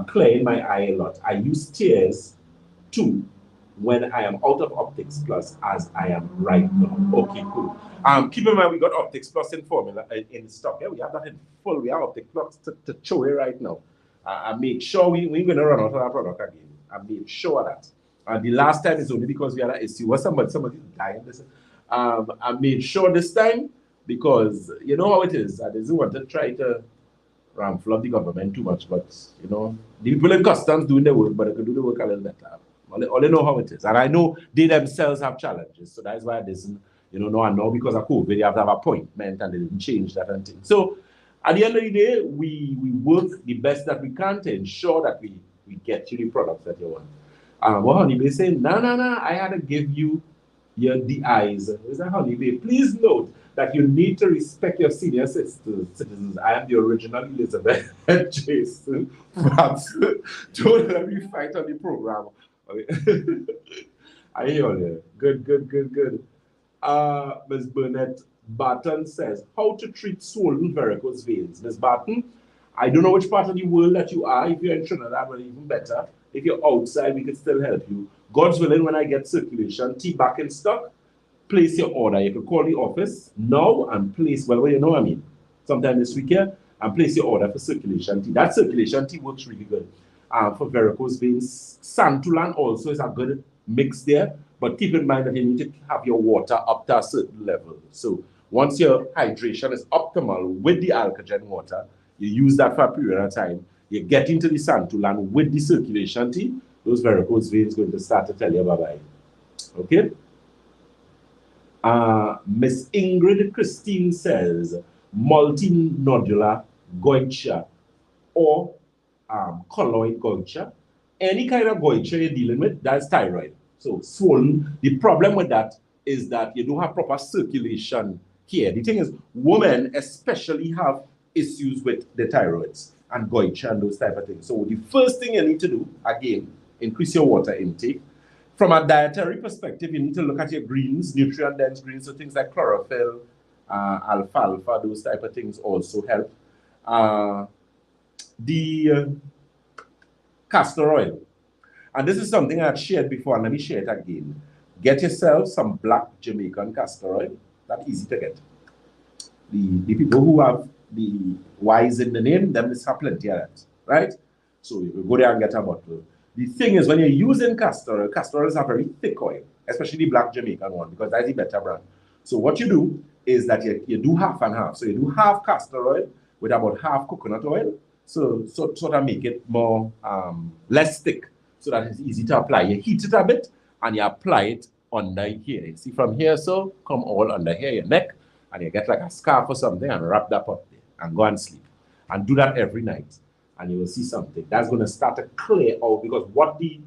clearing my eye a lot. I use tears too when I am out of Optics Plus as I am right now. Okay, cool. Keep in mind we got Optics Plus in formula in stock. Yeah, we have that in full. We have Optics Plus to show you right now. I made sure we ain't gonna run out of that product again. I made sure of that. And the last time is only because we had an issue. Was somebody dying? Listen. I made sure this time because you know how it is. I didn't want to try to flood the government too much, but you know, the people in customs doing the work, but they can do the work a little better. All they know how it is. And I know they themselves have challenges. So that's why I didn't, you know, I know because of COVID, they have to have appointment and they didn't change that and thing. So at the end of the day, we work the best that we can to ensure that we get you the products that you want. Well, Honeybee saying, no, I had to give you the eyes. Is that Honeybee? Please note that you need to respect your senior citizens. I am the original Elizabeth Jason. Don't let me fight on the program. I hear you. Good. Ms. Burnett Barton says, how to treat swollen varicose veins. Ms. Barton, I don't know which part of the world that you are. If you're in Trinidad, well, even better. If you're outside, we can still help you. God's willing, when I get circulation tea back in stock, place your order. You can call the office now and place, well, you know what I mean, sometime this week here, and place your order for circulation tea. That circulation tea works really good for varicose veins. Santulan also is a good mix there, but keep in mind that you need to have your water up to a certain level. So once your hydration is optimal with the alkagen water, you use that for a period of time, you get into the Santulan with the circulation tea, those varicose veins going to start to tell you bye-bye. Okay? Miss Ingrid Christine says, multinodular goitre or colloid goitre. Any kind of goitre you're dealing with, that's thyroid. So swollen. The problem with that is that you don't have proper circulation here. The thing is, women especially have issues with the thyroids. and goitre and those type of things. So the first thing you need to do, again, increase your water intake. From a dietary perspective, you need to look at your greens, nutrient-dense greens, so things like chlorophyll, alfalfa, those type of things also help. The castor oil. And this is something I had shared before, and let me share it again. Get yourself some black Jamaican castor oil. That's easy to get. The people who have the Y's in the name, them is have plenty of that, right? So you go there and get a bottle. The thing is, when you're using castor oil is a very thick oil, especially the black Jamaican one, because that's the better brand. So what you do is that you do half and half. So you do half castor oil with about half coconut oil, so sort of make it more less thick, so that it's easy to apply. You heat it a bit and you apply it under here. You see from here, so come all under here, your neck, and you get like a scarf or something and wrap that up there and go and sleep. And do that every night, and you will see something. That's going to start to clear out, because what the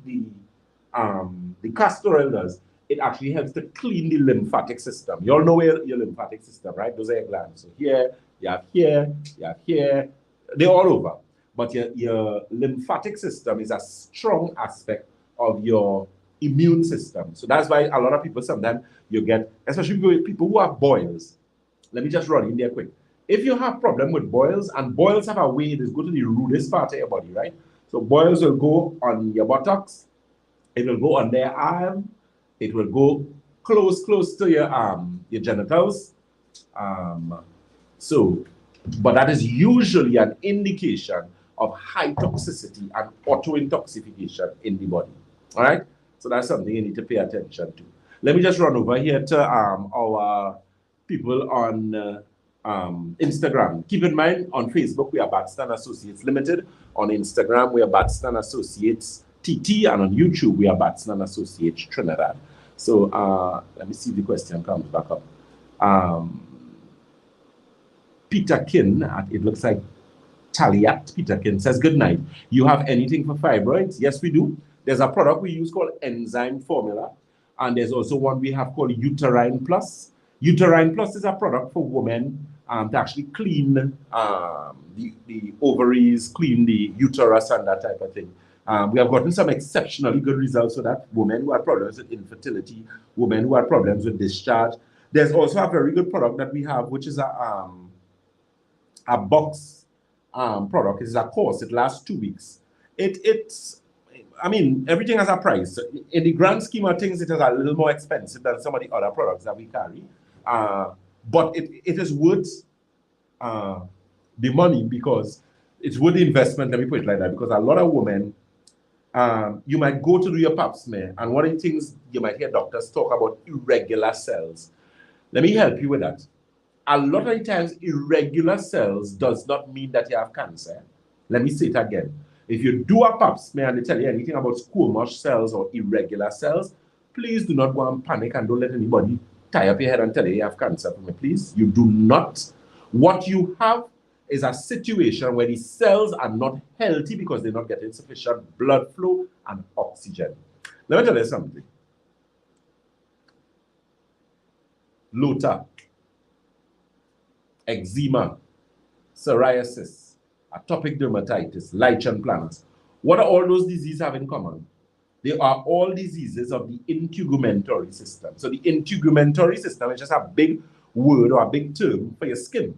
castor oil does, it actually helps to clean the lymphatic system. You all know where your lymphatic system, right? Those are your glands. So here, you have here, you have here. They're all over. But your lymphatic system is a strong aspect of your immune system. So that's why a lot of people sometimes you get, especially people who have boils. Let me just run in there quick. If you have problem with boils, and boils have a way, it is go to the rudest part of your body, right? So boils will go on your buttocks, it will go on their arm, it will go close to your genitals. But that is usually an indication of high toxicity and auto-intoxication in the body. All right? So that's something you need to pay attention to. Let me just run over here to our people on Instagram. Keep in mind, on Facebook, we are Batson Associates Limited. On Instagram, we are Batson Associates TT. And on YouTube, we are Batson Associates Trinidad. So let me see if the question comes back up. Peterkin, it looks like Taliat Peterkin says, good night. You have anything for fibroids? Yes, we do. There's a product we use called Enzyme Formula. And there's also one we have called Uterine Plus. Uterine Plus is a product for women to actually clean the ovaries, clean the uterus and that type of thing. We have gotten some exceptionally good results for that. Women who had problems with infertility, women who had problems with discharge. There's also a very good product that we have, which is a box product. It's a course. It lasts 2 weeks. I mean, everything has a price. In the grand scheme of things, it is a little more expensive than some of the other products that we carry. But it is worth the money, because it's worth the investment. Let me put it like that, because a lot of women, you might go to do your pap smear, and one of the things you might hear doctors talk about, irregular cells. Let me help you with that. A lot of the times, irregular cells does not mean that you have cancer. Let me say it again. If you do a pap smear and they tell you anything about squamous cells or irregular cells, please do not go and panic, and don't let anybody tie up your head and tell you have cancer from it, please. You do not. What you have is a situation where the cells are not healthy because they're not getting sufficient blood flow and oxygen. Let me tell you something. Lota, eczema, psoriasis, atopic dermatitis, lichen planus. What do all those diseases have in common? They are all diseases of the integumentary system. So the integumentary system is just a big word or a big term for your skin.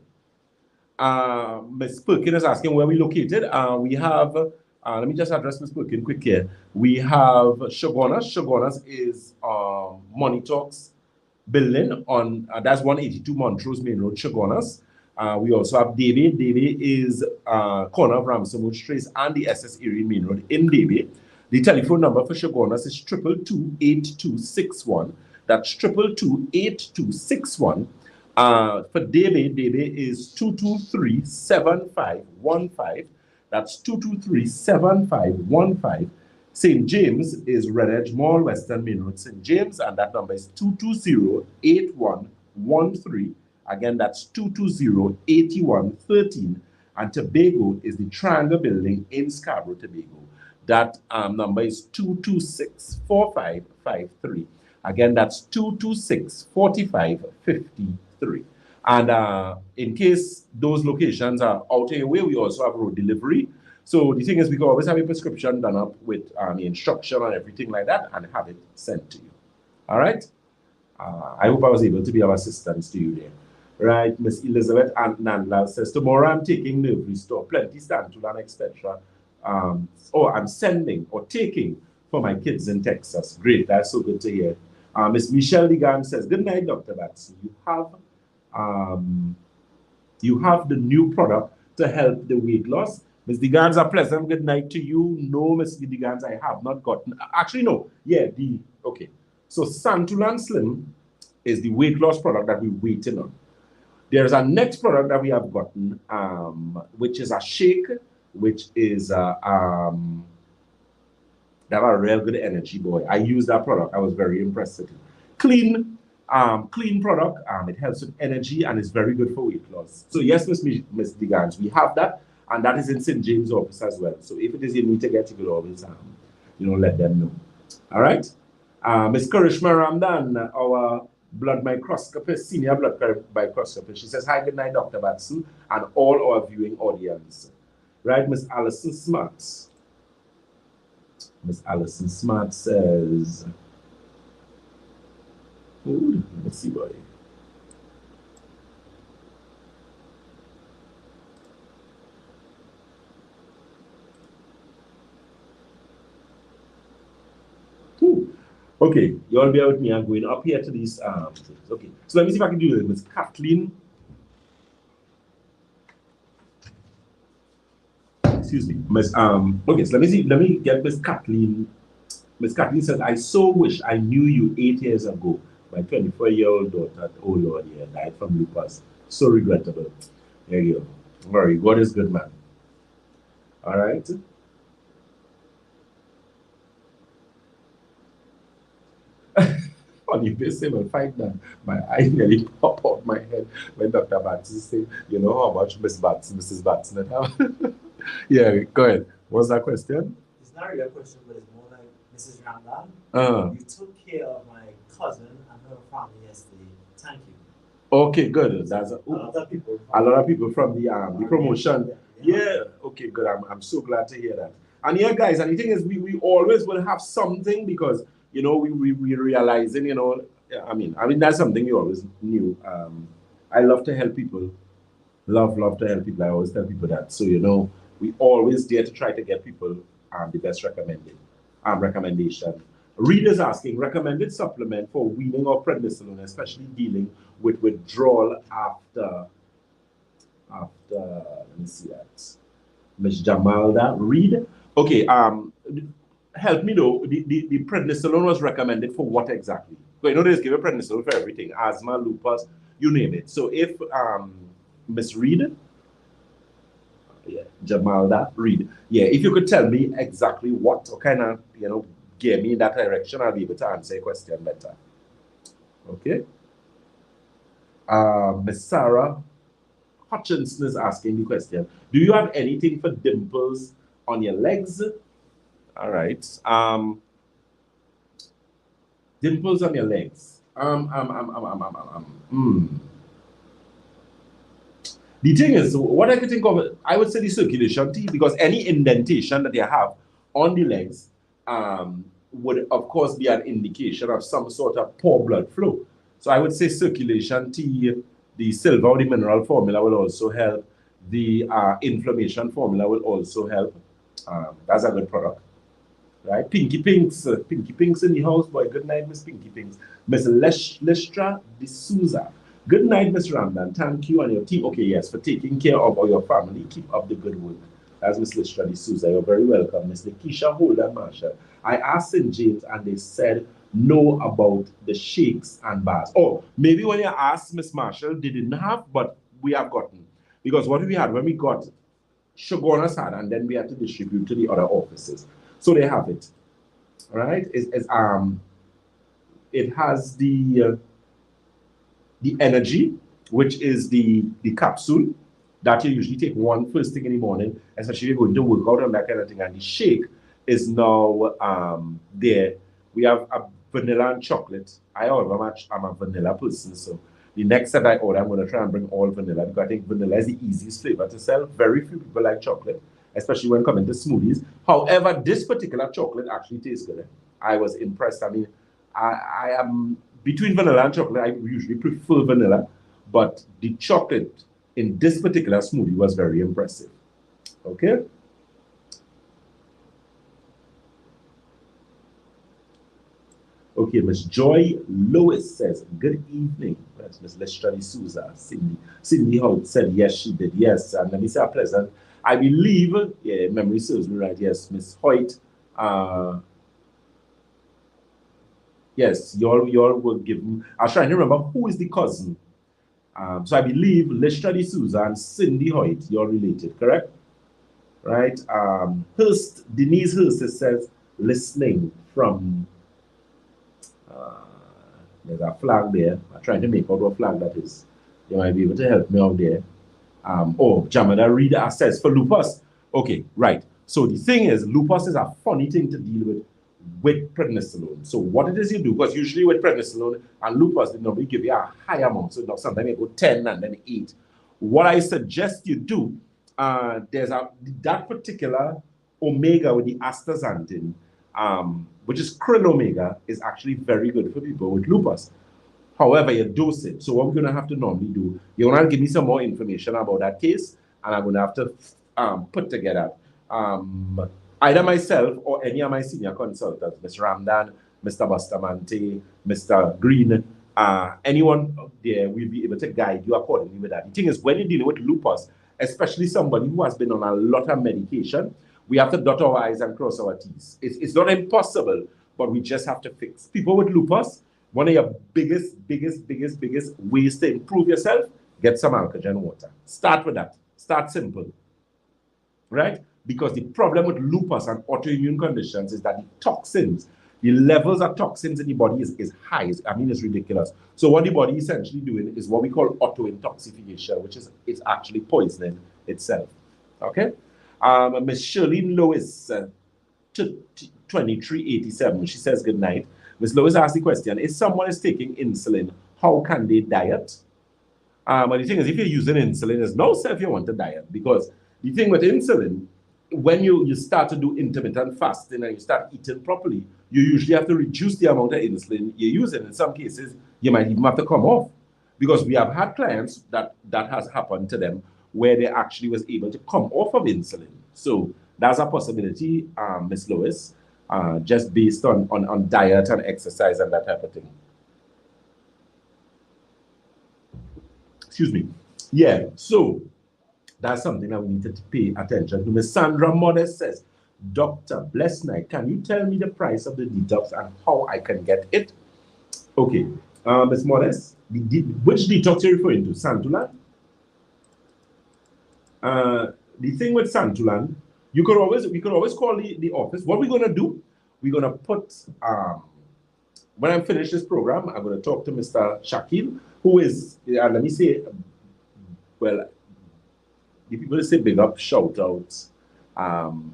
Ms. Perkin is asking where we're located. We have, let me just address Ms. Perkin quick here. We have Shogunas. Shogunas is Monitox building on, that's 182 Montrose Main Road, Shogunas. We also have Davie. Davie is corner of Ramsonwood Trace and the SS Erie Main Road in Davie. The telephone number for Shogunas is 222-8261. That's 222-8261. For Davie is 223-7515. That's 223-7515. St. James is Red Edge Mall, Western Main Road, St. James, and that number is 220-8113. Again, that's 220-8113. And Tobago is the Triangle Building in Scarborough, Tobago. That number is 226-4553. Again, that's 226-4553. And in case those locations are out of your way, we also have road delivery. So the thing is, we can always have a prescription done up with the instruction and everything like that and have it sent to you. All right? I hope I was able to be of assistance to you there. Right, Miss Elizabeth and Nandla says, tomorrow I'm taking nerve restore, plenty Stantulan, etc. I'm sending or taking for my kids in Texas. Great, that's so good to hear. Miss Michelle Ligan says, good night, Dr. Batson. You have the new product to help the weight loss. Miss Digans, a pleasant good night to you. No, Miss Digans, I have not gotten. Actually, no. Yeah, okay. So Santulan Slim is the weight loss product that we're waiting on. There's a next product that we have gotten, which is a shake, which is they have a real good energy, boy. I used that product. I was very impressed with it. Clean product. It helps with energy and is very good for weight loss. So yes, Miss Digans, we have that, and that is in St. James' office as well. So if it is you need to get, you will always let them know. All right. Miss Karishma Ramdan, our blood microscopist, senior blood microscopist. She says, hi, good night, Dr. Batson, and all our viewing audience. Right, Miss Allison Smart. Miss Allison Smart says, ooh, let's see, boy. Okay, you all bear with me. I'm going up here to these things. Okay, so let me see if I can do this. Miss Kathleen. Excuse me. Miss okay, so let me get Miss Kathleen. Miss Kathleen says, I so wish I knew you 8 years ago. My 24-year-old daughter, oh Lord, yeah, died from lupus. So regrettable. There you go. Worry, God is good, man. All right. On the visible fight that my eye nearly pop out my head when Dr. Batson said, you know how much Mrs. Batson had have. Yeah, go ahead. What's that question? It's not really a question, but it's more like Mrs. Randall. You took care of my cousin and her family yesterday. Thank you. Okay, good. That's a lot of people from the promotion. Yeah. Okay, good. I'm so glad to hear that. And yeah, guys, and the thing is, we always will have something because we realizing, I mean that's something you always knew. I love to help people. Love to help people. I always tell people that. So we always dare to try to get people the best recommendation. Readers asking recommended supplement for weaning or prednisolone, especially dealing with withdrawal after let me see that. Ms. Jamalda Reed. Okay, help me though. The prednisolone was recommended for what exactly? They just give a prednisolone for everything, asthma, lupus, you name it. So if Ms. Reed, yeah, Jamalda Reed, yeah, if you could tell me exactly what kind of get me in that direction, I'll be able to answer your question better. Okay. Ms. Sarah Hutchinson is asking the question, do you have anything for dimples on your legs? All right. Dimples on your legs. The thing is, what I could think of, I would say the circulation tea, because any indentation that you have on the legs would, of course, be an indication of some sort of poor blood flow. So I would say circulation tea, the silver or the mineral formula will also help. The inflammation formula will also help. That's a good product. Right? Pinky Pinks in the house, boy. Good night, Miss Pinky Pinks. Miss Lestra D'Souza. Good night, Miss Ramdan. Thank you and your team. Okay, yes, for taking care of all your family. Keep up the good work. That's Miss Lestra D'Souza. You're very welcome. Miss Lakeisha Holder Marshall. I asked St. James and they said no about the shakes and bars. Oh, maybe when you asked Miss Marshall, they didn't have, but we have gotten. Because what we had when we got Shoguna's had, and then we had to distribute to the other offices. So they have it. All right. It has the energy, which is the capsule that you usually take one first thing in the morning, especially if you're going to work out and that kind of thing. And the shake is now there. We have a vanilla and chocolate. I'm a vanilla person, so The next set I order, I'm going to try and bring all vanilla because I think vanilla is the easiest flavor to sell. Very few people like chocolate, especially when coming to smoothies. However, this particular chocolate actually tastes good. I was impressed. I mean, I am between vanilla and chocolate. I usually prefer vanilla, but the chocolate in this particular smoothie was very impressive. Okay. Okay, Miss Joy Lewis says, good evening. That's Miss Lestrade Souza. Cindy Holt said, yes, she did. Yes, and let me say a pleasant. I believe, yeah, memory serves me right. Yes, Miss Hoyt. Yes, you all will give me. I was trying to remember who is the cousin. So I believe Lestrade Souza and Cindy Hoyt, you're related, correct? Right? Denise Hurst says, listening from. There's a flag there. I'm trying to make out what flag that is. You might be able to help me out there. Jamada Reader says for lupus. Okay, right. So the thing is, lupus is a funny thing to deal with prednisolone. So what it is you do, because usually with prednisolone and lupus, they normally give you a high amount. So sometimes you go 10 and then 8. What I suggest you do, that particular omega with the astaxanthin, which is krill omega, is actually very good for people with lupus. However, you dose it. So what we're going to have to normally do, you're going to give me some more information about that case, and I'm going to have to put together either myself or any of my senior consultants, Mr. Ramdan, Mr. Bustamante, Mr. Green, anyone there will be able to guide you accordingly with that. The thing is, when you're dealing with lupus, especially somebody who has been on a lot of medication, we have to dot our I's and cross our T's. It's not impossible, but we just have to fix. People with lupus, one of your biggest ways to improve yourself, get some alkaline water. Start with that. Start simple, right? Because the problem with lupus and autoimmune conditions is that the toxins, the levels of toxins in the body is high. I mean, it's ridiculous. So what the body is essentially doing is what we call autointoxication, which is actually poisoning itself, okay? Miss Shirley Lewis, 2387, she says good night. Miss Lewis asked the question, if someone is taking insulin, how can they diet? But the thing is, if you're using insulin, there's no self you want to diet, because the thing with insulin, when you start to do intermittent fasting and you start eating properly, you usually have to reduce the amount of insulin you're using. In some cases, you might even have to come off, because we have had clients that has happened to them where they actually was able to come off of insulin. So that's a possibility, Miss Lewis, just based on diet and exercise and that type of thing. Excuse me. Yeah, so that's something that we need to pay attention to. Ms. Sandra Modest says, Dr. Bless Night, can you tell me the price of the detox and how I can get it? Okay, Ms. Modest, which detox are you referring to? Santulan? The thing with Santulan, we could always call the office. What we're going to do, we're going to put, when I finish this program, I'm going to talk to Mr. Shakil, who is, let me say, well, if people say big up, shout out,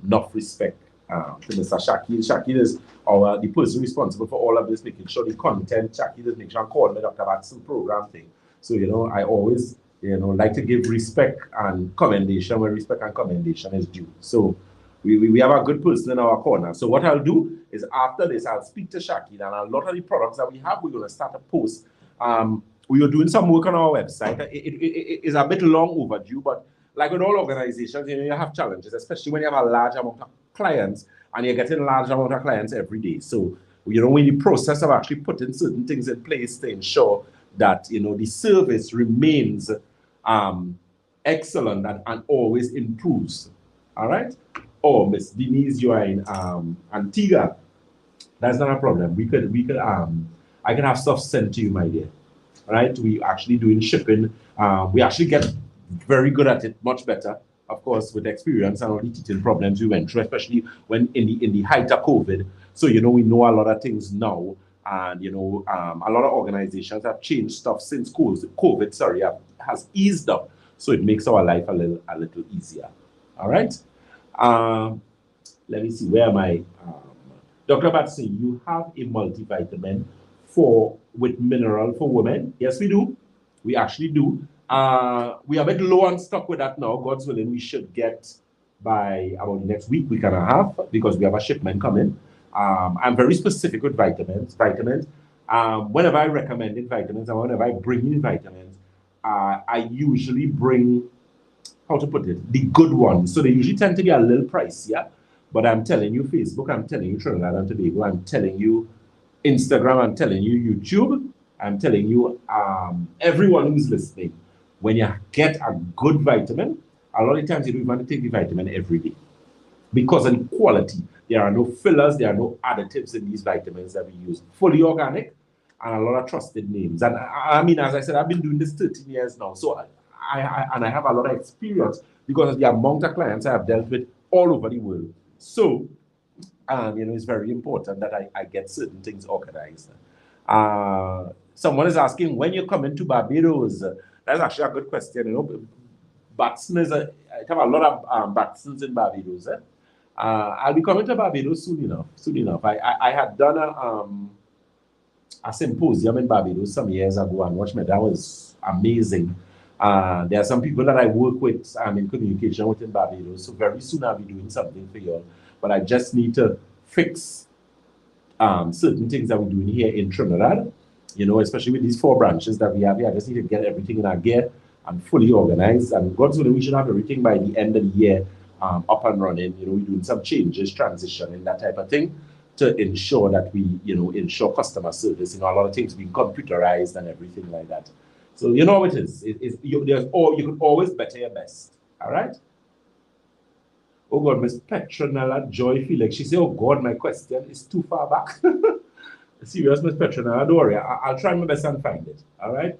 enough respect to Mr. Shakil. Shakil is the person responsible for all of this, making sure the content. Shakil is making sure I call me Dr.Batson program thing. So, I always, like to give respect and commendation when respect and commendation is due. So we have a good person in our corner. So what I'll do is after this, I'll speak to Shakil, and a lot of the products that we have, we're going to start a post. We are doing some work on our website. It is a bit long overdue, but like with all organizations, you have challenges, especially when you have a large amount of clients and you're getting a large amount of clients every day. So, we're in the process of actually putting certain things in place to ensure that, the service remains excellent and always improves. All right? Oh, Miss Denise, you are in Antigua. That's not a problem. I can have stuff sent to you, my dear. All right? We actually doing shipping. We actually get very good at it, much better, of course, with experience and all the teething problems we went through, especially when in the height of COVID. So, we know a lot of things now, and, a lot of organizations have changed stuff since COVID, has eased up. So it makes our life a little easier. All right? Let me see, where am I? Dr. Batson, you have a multivitamin with mineral for women? Yes, we do. We actually do. We are a bit low on stock with that now. God's willing, we should get by about next week and a half, because we have a shipment coming. I'm very specific with vitamins. Whenever I recommend vitamins and whenever I bring in vitamins, I usually bring, how to put it, the good ones. So they usually tend to be a little pricier. But I'm telling you Facebook, I'm telling you Trinidad and Tobago, I'm telling you Instagram, I'm telling you YouTube, I'm telling you everyone who's listening, when you get a good vitamin, a lot of times you don't even want to take the vitamin every day. Because of the quality, there are no fillers, there are no additives in these vitamins that we use. Fully organic and a lot of trusted names. And I mean, as I said, I've been doing this 13 years now. So I have a lot of experience because of the amount of clients I have dealt with all over the world. So, it's very important that I get certain things organized. Someone is asking, when you come into Barbados? That's actually a good question. Batson I have a lot of Batsons in Barbados. I'll be coming to Barbados soon enough. I had done a symposium in Barbados some years ago, and watch me, that was amazing. There are some people that I work with, in communication with in Barbados, so very soon I'll be doing something for you all. But I just need to fix certain things that we're doing here in Trinidad, especially with these 4 branches that we have here. I just need to get everything in our gear and fully organized. And God's willing, we should have everything by the end of the year up and running. We're doing some changes, transition, and that type of thing to ensure that we, ensure customer service. A lot of things being computerized and everything like that. So you know how it is. You could always better your best. All right? Oh God, Miss Petronella Joy Felix. She said, oh God, my question is too far back. Serious, Miss Petronella, don't worry. I'll try my best and find it. All right?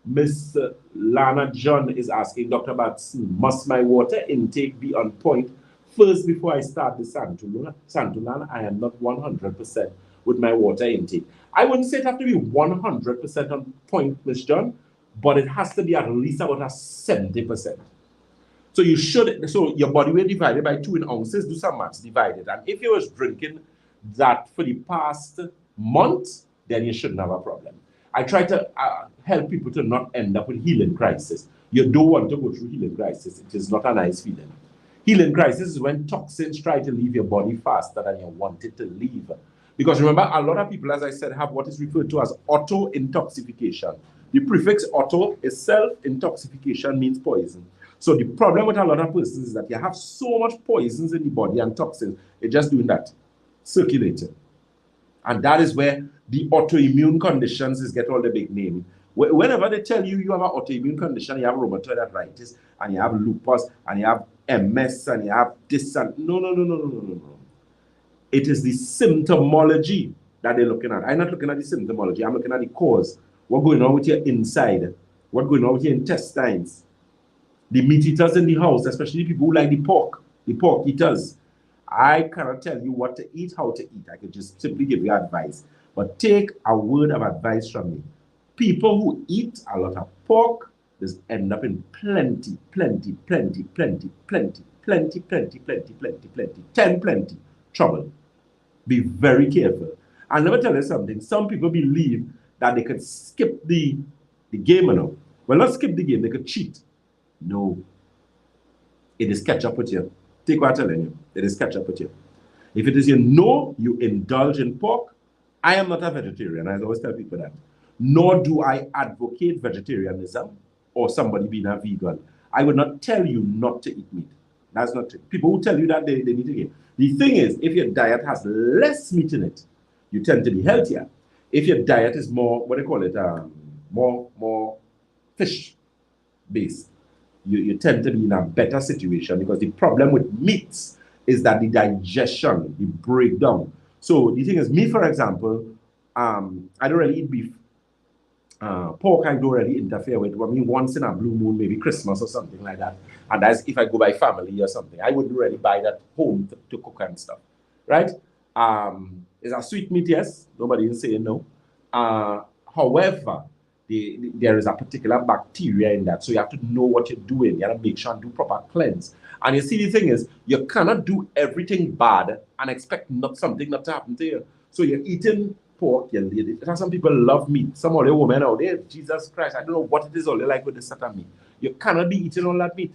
Miss Lana John is asking, Dr. Batson, must my water intake be on point first before I start the Santulan? I am not 100% with my water intake. I wouldn't say it have to be 100% on point, Miss John, but it has to be at least about a 70%. So your body weight divided by 2 in ounces, do some maths, divide it. And if you was drinking that for the past month, then you shouldn't have a problem. I try to help people to not end up with healing crisis. You don't want to go through healing crisis. It is not a nice feeling. Healing crisis is when toxins try to leave your body faster than you want it to leave. Because remember, a lot of people, as I said, have what is referred to as auto-intoxication. The prefix auto is self-intoxication, means poison. So the problem with a lot of persons is that you have so much poisons in the body and toxins, you're just doing that, circulating. And that is where the autoimmune conditions get all the big name. Whenever they tell you have an autoimmune condition, you have rheumatoid arthritis, and you have lupus, and you have MS, and you have this, and no. It is the symptomology that they're looking at. I'm not looking at the symptomology, I'm looking at the cause. What's going on with your inside? What's going on with your intestines? The meat eaters in the house, especially people who like the pork eaters. I cannot tell you what to eat, how to eat. I can just simply give you advice. But take a word of advice from me. People who eat a lot of pork, just end up in plenty trouble. Be very careful. I'll never tell you something. Some people believe that they could skip the game, Well, not skip the game, they could cheat. No. It is catch up with you. Take what I'm telling you. It is catch up with you. If it is you indulge in pork, I am not a vegetarian. I always tell people that. Nor do I advocate vegetarianism or somebody being a vegan. I would not tell you not to eat meat. That's not true. People who tell you that, they need to eat. The thing is, if your diet has less meat in it, you tend to be healthier. If your diet is more, more fish-based, you tend to be in a better situation, because the problem with meats is that the digestion, the breakdown. So the thing is, me, for example, I don't really eat beef. Pork I don't really interfere with. Once in a blue moon, maybe Christmas or something like that. And that's if I go by family or something. I wouldn't really buy that home to cook and stuff. Right? It's a sweet meat, yes. Nobody is saying no. However, there is a particular bacteria in that. So you have to know what you're doing. You have to make sure and do proper cleanse. And you see, the thing is, you cannot do everything bad and expect something not to happen to you. So you're eating pork. Some people love meat. Some other women out there, Jesus Christ, I don't know what it is all they like with this certain meat. You cannot be eating all that meat.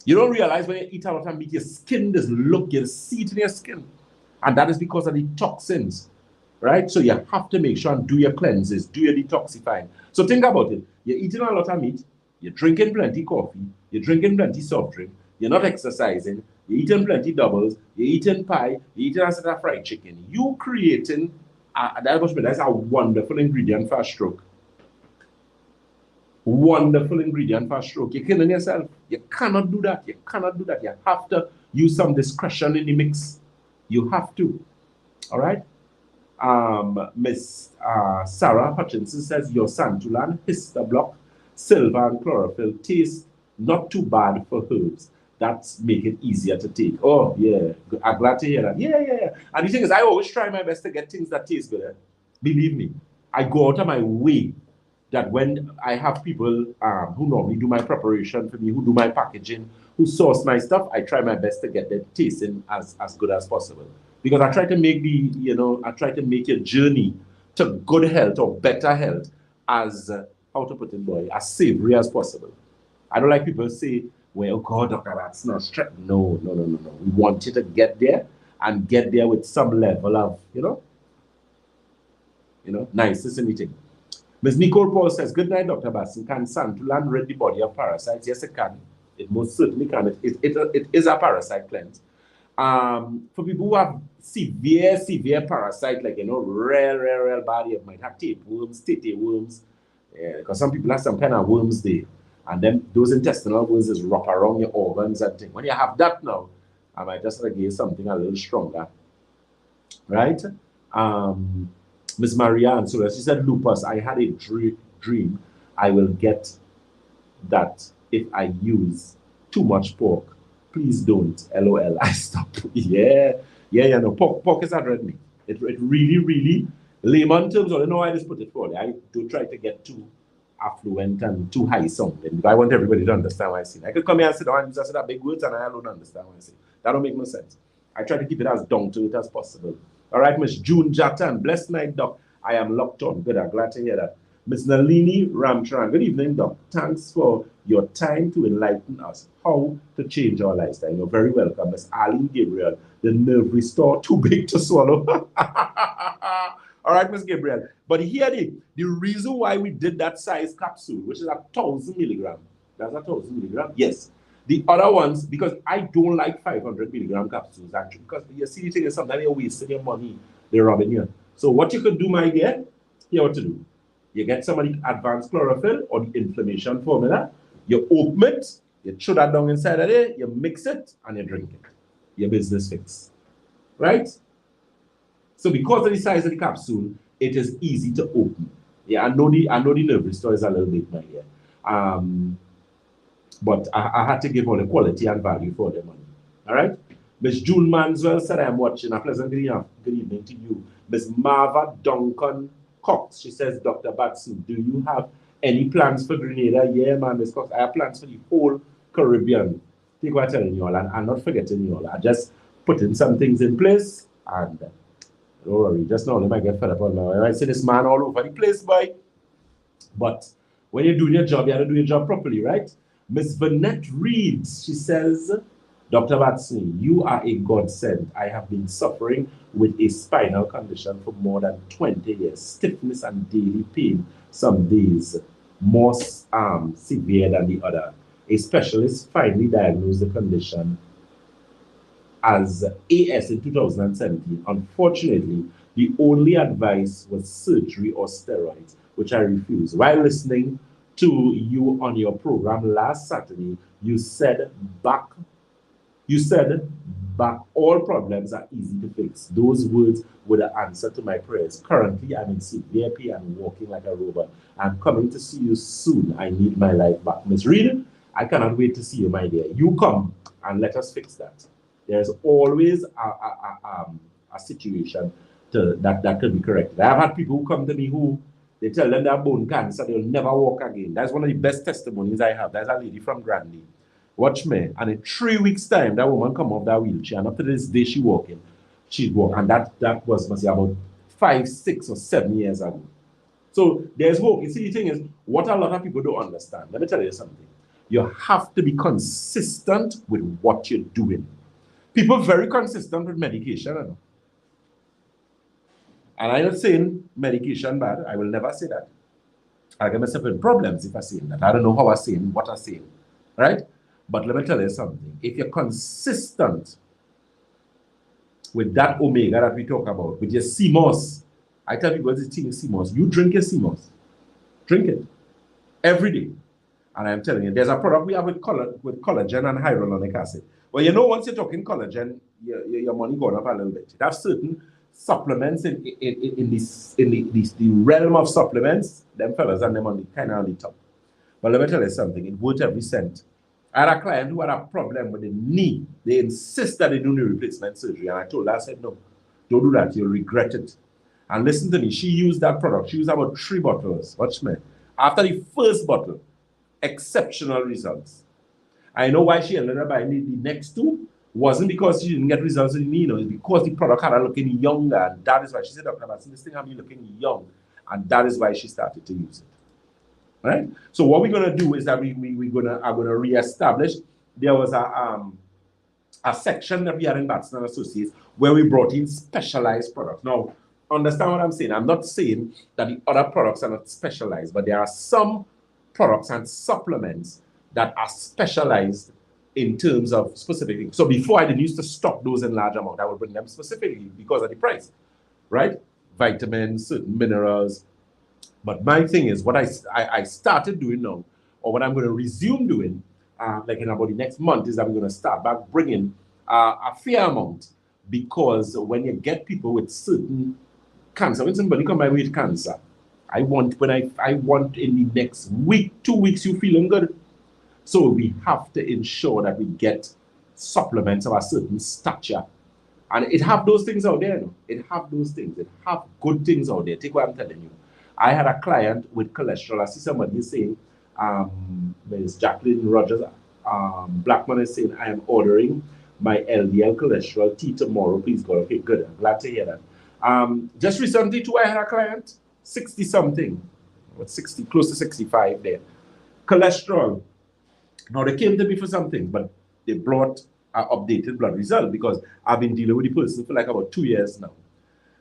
You don't realize when you eat a lot of meat, your skin just look, you see it in your skin. And that is because of the toxins, right? So you have to make sure and do your cleanses, do your detoxifying. So think about it. You're eating a lot of meat, you're drinking plenty coffee, you're drinking plenty soft drink, you're not exercising, you're eating plenty doubles, you're eating pie, you're eating a set of fried chicken. You creating, that's a wonderful ingredient for a stroke. Wonderful ingredient for a stroke. You're killing yourself. You cannot do that. You cannot do that. You have to use some discretion in the mix. You have to. All right? Miss Sarah Hutchinson says your Santulan, Histoblock, Silver, and Chlorophyll taste not too bad for herbs. That's make it easier to take. Oh, yeah. I'm glad to hear that. Yeah. And the thing is, I always try my best to get things that taste good. Believe me. I go out of my way that when I have people who normally do my preparation for me, who do my packaging, who source my stuff, I try my best to get them tasting as good as possible. Because I try to make I try to make your journey to good health or better health as, how to put it, boy, as savory as possible. I don't like people say, well, God, Dr. Batson, not straight. No. We want you to get there and get there with some level of, niceness in eating. Ms. Nicole Paul says, good night, Dr. Batson. Can Santulan rid the body of parasites? Yes, it can. It most certainly can. It is a parasite cleanse. For people who have severe parasite, like, real bad, you might have tapeworms, tete worms, because some people have some kind of worms there. And then those intestinal worms just wrap around your organs and things. When you have that now, I might just give you something a little stronger. Right? Ms. Marianne, so she said, lupus, I had a dream I will get that if I use too much pork. Please don't. LOL. I stop. Yeah. No, pork is a red meat. It really, layman terms, I don't know why I just put it forward. I don't try to get too affluent and too high sounding. I want everybody to understand what I say. I could come here and sit down and just say that big words and I don't understand what I say. That don't make no sense. I try to keep it as down to it as possible. All right, Miss June Jatan, blessed night, Doc. I am locked on. Good, I'm glad to hear that. Miss Nalini Ramcharan, good evening, Doc. Thanks for your time to enlighten us how to change our lifestyle. You're very welcome. Miss Aline Gabriel, the nerve restore too big to swallow. All right, Miss Gabriel. But here the reason why we did that size capsule, which is 1,000 milligram. That's 1,000 milligram. Yes. The other ones, because I don't like 500 milligram capsules, actually, because you see, the thing is sometimes you're wasting your money, they're robbing you. So what you could do, my dear, here what to do. You get some of the advanced chlorophyll or the inflammation formula, you open it, you throw that down inside of there, you mix it, and you drink it. Your business fixed. Right? So because of the size of the capsule, it is easy to open. Yeah, I know the nerve restore is a little bit, my dear. But I had to give all the quality and value for the money. All right? Miss June Manswell said, I am watching. A pleasant good evening to you. Miss Marva Duncan Cox, she says, Dr. Batson, do you have any plans for Grenada? Yeah, man, Miss Cox, I have plans for the whole Caribbean. Take what I'm telling you all, and I'm not forgetting you all. I just putting some things in place, and don't worry, just now, let me get fed up on now. I see this man all over the place, boy. But when you're doing your job, you have to do your job properly, right? Miss Vanette Reeds, she says, Dr. Batson, you are a godsend. I have been suffering with a spinal condition for more than 20 years. Stiffness and daily pain, some days more severe than the other. A specialist finally diagnosed the condition as AS in 2017. Unfortunately, the only advice was surgery or steroids, which I refused. While listening to you on your program last Saturday, you said back all problems are easy to fix. Those words were the answer to my prayers. Currently, I'm in severe pain and walking like a robot. I'm coming to see you soon. I need my life back. Miss Reed, I cannot wait to see you, my dear. You come and let us fix that. There's always a situation that could be corrected. I've had people who come to me who they tell them they have bone cancer, they'll never walk again. That's one of the best testimonies I have. There's a lady from Grandy. Watch me. And in 3 weeks' time, that woman come off that wheelchair. And up to this day, she walking. She's walking. And that was, must say, about 5, 6, or 7 years ago. So there's hope. You see, the thing is, what a lot of people don't understand. Let me tell you something. You have to be consistent with what you're doing. People very consistent with medication. And I'm not saying medication bad. I will never say that. I get myself in problems if I say that. I don't know how I'm saying what I'm saying. Right? But let me tell you something. If you're consistent with that omega that we talk about, with your CMOS, I tell people this thing is CMOS. You drink your CMOS. Drink it. Every day. And I'm telling you, there's a product we have with collagen and hyaluronic acid. Well, you know, once you're talking collagen, your money going up a little bit. It has certain supplements in the realm of supplements, them fellas and them on the kind of on the top. But let me tell you something, it worth every cent. I had a client who had a problem with the knee. They insist that they do knee replacement surgery. And I told her, I said, no, don't do that. You'll regret it. And listen to me, she used that product. She used about 3 bottles. Watch me. After the first bottle, exceptional results. I know why she ended up buying the next 2. Wasn't because she didn't get results in the knee, you know, it's because the product had her looking younger. And that is why she said, Dr. Batson, this thing had me looking young. And that is why she started to use it. Right? So what we're going to do is that we're going to reestablish. There was a section that we had in Batson and Associates where we brought in specialized products. Now, understand what I'm saying. I'm not saying that the other products are not specialized, but there are some products and supplements that are specialized in terms of specific things. So before I didn't used to stock those in large amount, I would bring them specifically because of the price, right? Vitamins, certain minerals. But my thing is, what I started doing now, or what I'm going to resume doing, like in about the next month, is I'm going to start back bringing a fair amount, because when you get people with certain cancer, when somebody come by with cancer, I want in the next week, 2 weeks, you feeling good. So we have to ensure that we get supplements of a certain stature. And it have those things out there. No? It have those things. It have good things out there. Take what I'm telling you. I had a client with cholesterol. I see somebody saying, there's Jacqueline Rogers, Blackman is saying, I am ordering my LDL cholesterol tea tomorrow. Please God. Okay, good. I'm glad to hear that. Just recently too, I had a client, 60 something, 60, close to 65 there. Cholesterol. Now they came to me for something, but they brought an updated blood result because I've been dealing with the person for like about 2 years now.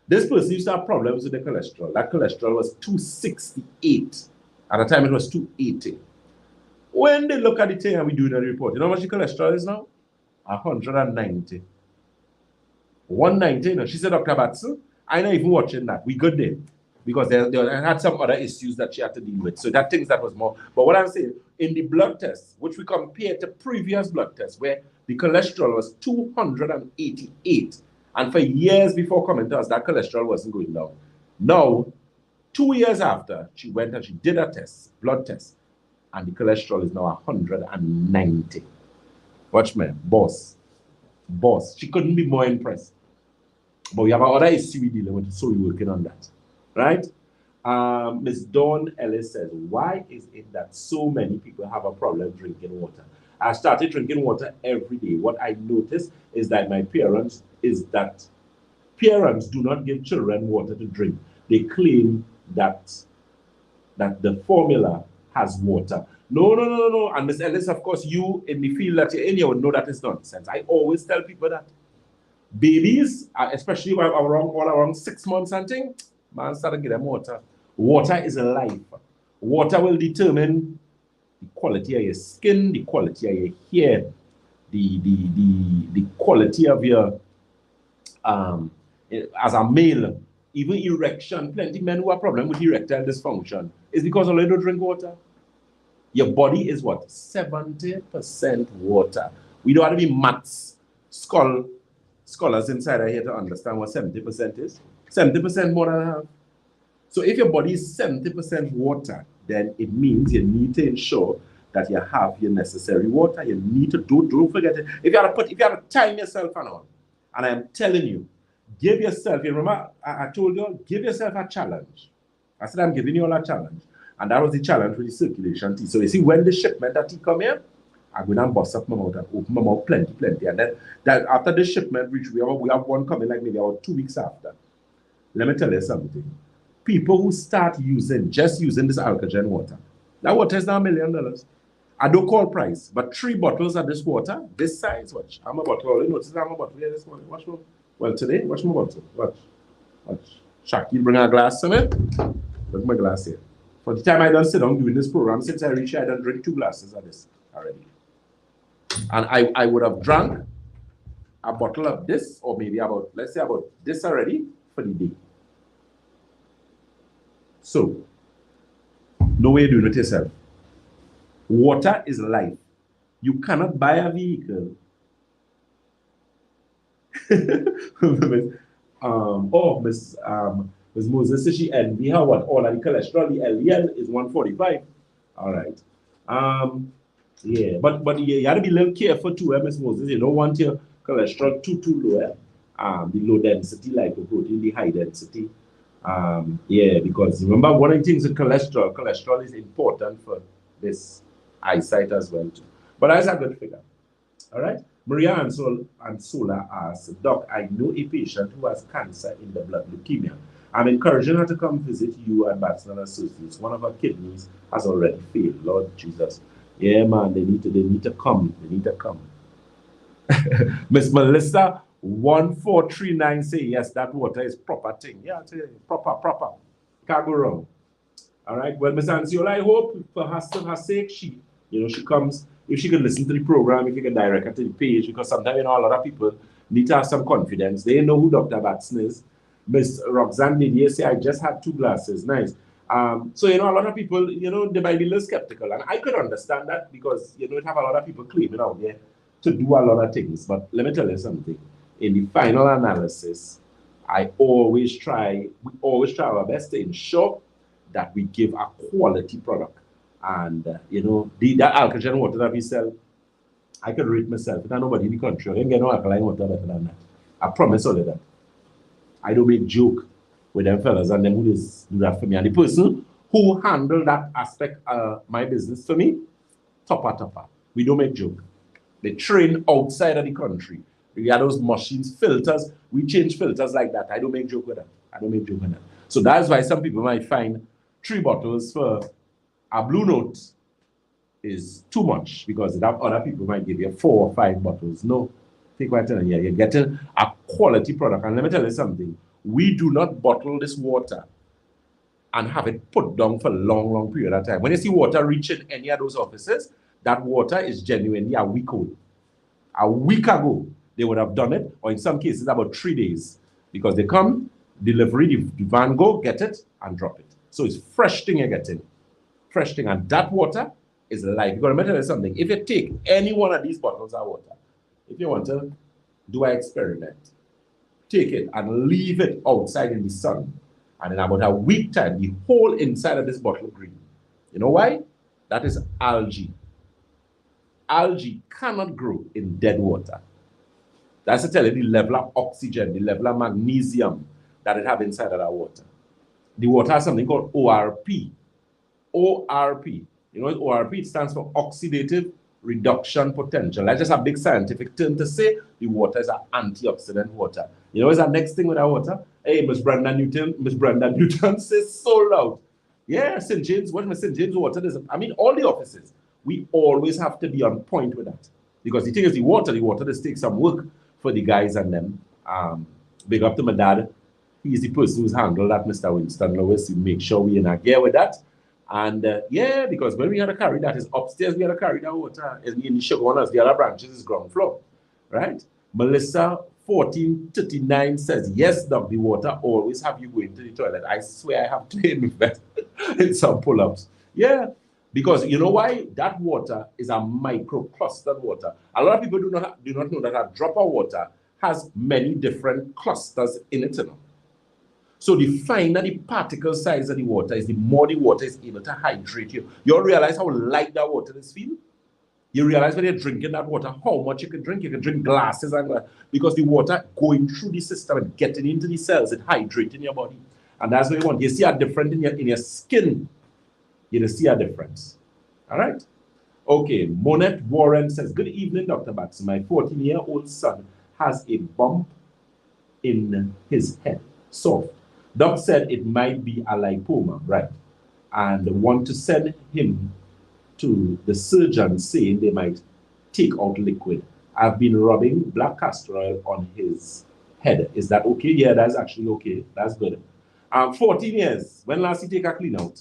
This person used to have problems with the cholesterol. That cholesterol was 268. At the time it was 280. When they look at the thing and we do the report, you know how much the cholesterol is now? 190. 190. You know? She said, Dr. Batson, I'm not even watching that. We good there. Because they had some other issues that she had to deal with. So that things that was more. But what I'm saying, in the blood tests, which we compared to previous blood tests, where the cholesterol was 288, and for years before coming to us, that cholesterol wasn't going down. Now, 2 years after, she went and she did a test, blood test, and the cholesterol is now 190. Watch me, boss. She couldn't be more impressed. But we have another issue we're dealing with, so we're working on that. Right? Ms. Dawn Ellis says, why is it that so many people have a problem drinking water? I started drinking water every day. What I noticed is that parents do not give children water to drink. They claim that the formula has water. No. And Ms. Ellis, of course, you in the field that you're in, you would know that is nonsense. I always tell people that babies, especially around 6 months and things, man, start to give them water. Water is a life. Water will determine the quality of your skin, the quality of your hair, the quality of your, as a male, even erection. Plenty men who have problem with erectile dysfunction is because they don't drink water. Your body is what? 70% water. We don't have to be maths scholars inside are here to understand what 70% is. 70% more than half. So if your body is 70% water, then it means you need to ensure that you have your necessary water. You need to don't forget it. If you have to time yourself on, and I'm telling you, give yourself, you remember I told you, give yourself a challenge. I said I'm giving you all a challenge. And that was the challenge with the circulation tea. So you see, when the shipment of tea come here, I'm going to bust up my mouth and open my mouth plenty. And then that after the shipment, which we have one coming like maybe about 2 weeks after. let me tell you something. People who start just using this alkagen water, that water is now $1 million. I don't call price, but 3 bottles of this water, this size, watch. I'm a bottle. You notice I'm a bottle here this morning. Watch. Well, today, watch my bottle. Watch. Shaki, bring a glass to me. Look my glass here. For the time I don't sit down doing this program, since I reached here, I don't drink 2 glasses of this already. And I would have drunk a bottle of this, or maybe about, let's say about this already for the day. So, no way doing it yourself. Water is life. You cannot buy a vehicle. Miss Moses says she envy her what? All of the cholesterol, the LDL is 145. All right. Yeah, but you have to be a little careful too, Miss Moses. You don't want your cholesterol too low. The low density lipoprotein, the high density. Yeah, because remember one of the things with cholesterol is important for this eyesight as well too. But that's a good figure. All right. Maria and Sola asks, Doc, I know a patient who has cancer in the blood, leukemia. I'm encouraging her to come visit you at Batson Associates. One of her kidneys has already failed. Lord Jesus. Yeah, man, they need to come. They need to come. Miss Melissa 1439 say, yes, that water is proper thing. Yeah, I tell you, proper. Can't go wrong. All right. Well, Miss Ansiola, I hope for her sake, she comes, if she can listen to the program, if you can direct her to the page, because sometimes, a lot of people need to have some confidence. They know who Dr. Batson is. Miss Roxanne Didier say, I just had 2 glasses. Nice. So, a lot of people, they might be a little skeptical. And I could understand that because, you have a lot of people claiming out there to do a lot of things. But let me tell you something. In the final analysis, we always try our best to ensure that we give a quality product. And, that alkaline water that we sell, I could rate myself. There's nobody in the country. I ain't get no alkaline water better than that. I promise all of that. I don't make joke with them fellas and them who do that for me. And the person who handle that aspect of my business for me, topper. We don't make joke. They train outside of the country. We have those machines, filters. We change filters like that. I don't make joke with that. So that's why some people might find 3 bottles for a Blue Note is too much because that other people might give you 4 or 5 bottles. No, take what I'm telling you. You're getting a quality product. And let me tell you something. We do not bottle this water and have it put down for a long period of time. When you see water reaching any of those offices, that water is genuinely a week old. A week ago, they would have done it, or in some cases, about 3 days. Because they come, delivery, the van go, get it, and drop it. So it's fresh thing you're getting. Fresh thing. And that water is life. You've got to remember something. If you take any one of these bottles of water, if you want to do an experiment, take it and leave it outside in the sun. And in about a week time, the whole inside of this bottle green. You know why? That is algae. Algae cannot grow in dead water. That's to tell you the level of oxygen, the level of magnesium that it have inside of that water. The water has something called ORP. ORP. You know what ORP stands for? Oxidative reduction potential. That's just a big scientific term to say the water is an antioxidant water. You know what's the next thing with our water? Hey, Miss Brenda Newton says sold out. Yeah, St. James, what my St. James water is. I mean, all the offices, we always have to be on point with that. Because the thing is the water does take some work for the guys and them. Big up to my dad. He's the person who's handled that, Mr. Winston Lewis. We make sure we in a gear with that. And yeah, because when we had to carry that, is upstairs, we had to carry that water. In the sugar ones, the other branches is ground floor. Right? Melissa 1439 says, yes, Doc, the water always have you going to the toilet. I swear I have to invest in some pull-ups. Yeah, because you know why? That water is a micro-clustered water. A lot of people do not know that a drop of water has many different clusters in it. So the finer the particle size of the water is, the more the water is able to hydrate you. You all realize how light that water is feel? You realize when you're drinking that water, how much you can drink. You can drink glasses and because the water going through the system and getting into the cells, it hydrating your body. And that's what you want. You see a difference in your skin. You see a difference. All right? Okay, Monette Warren says, good evening, Dr. Batson. My 14-year-old son has a bump in his head, soft. Doc said it might be a lipoma, right? And want to send him to the surgeon saying they might take out liquid. I've been rubbing black castor oil on his head. Is that okay? Yeah, that's actually okay. That's good. 14 years. When last he take a clean out?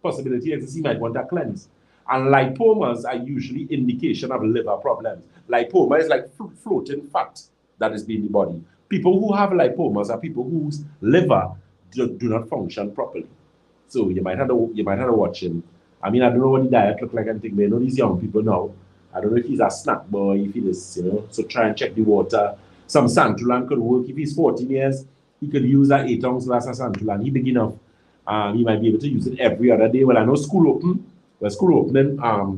Possibility exists he might want a cleanse. And lipomas are usually indication of liver problems. Lipoma is like floating fat that is in the body. People who have lipomas are people whose liver do not function properly. So you might have to watch him. I mean, I don't know what the diet look like and things, but I know these young people now. I don't know if he's a snack boy, if he is, so try and check the water. Some Santulan could work. If he's 14 years, he could use that 8-ounce glass of Santulan. He big enough. He might be able to use it every other day. Well, I know school open. Well, school opening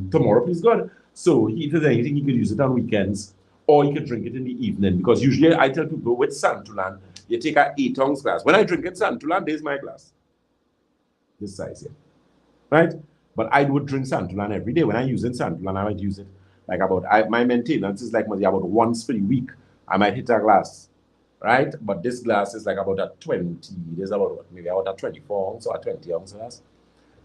tomorrow, please God. So if there's anything, he could use it on weekends, or he could drink it in the evening. Because usually I tell people with Santulan, you take an 8-ounce glass. When I drink it Santulan, there's my glass. This size here. Right? But I would drink Santulan every day. When I use it Santulan, I might use it like my maintenance is like maybe about once per week. I might hit a glass. Right? But this glass is like about a 20. There's about what, maybe about a 24-ounce or a 20-ounce glass.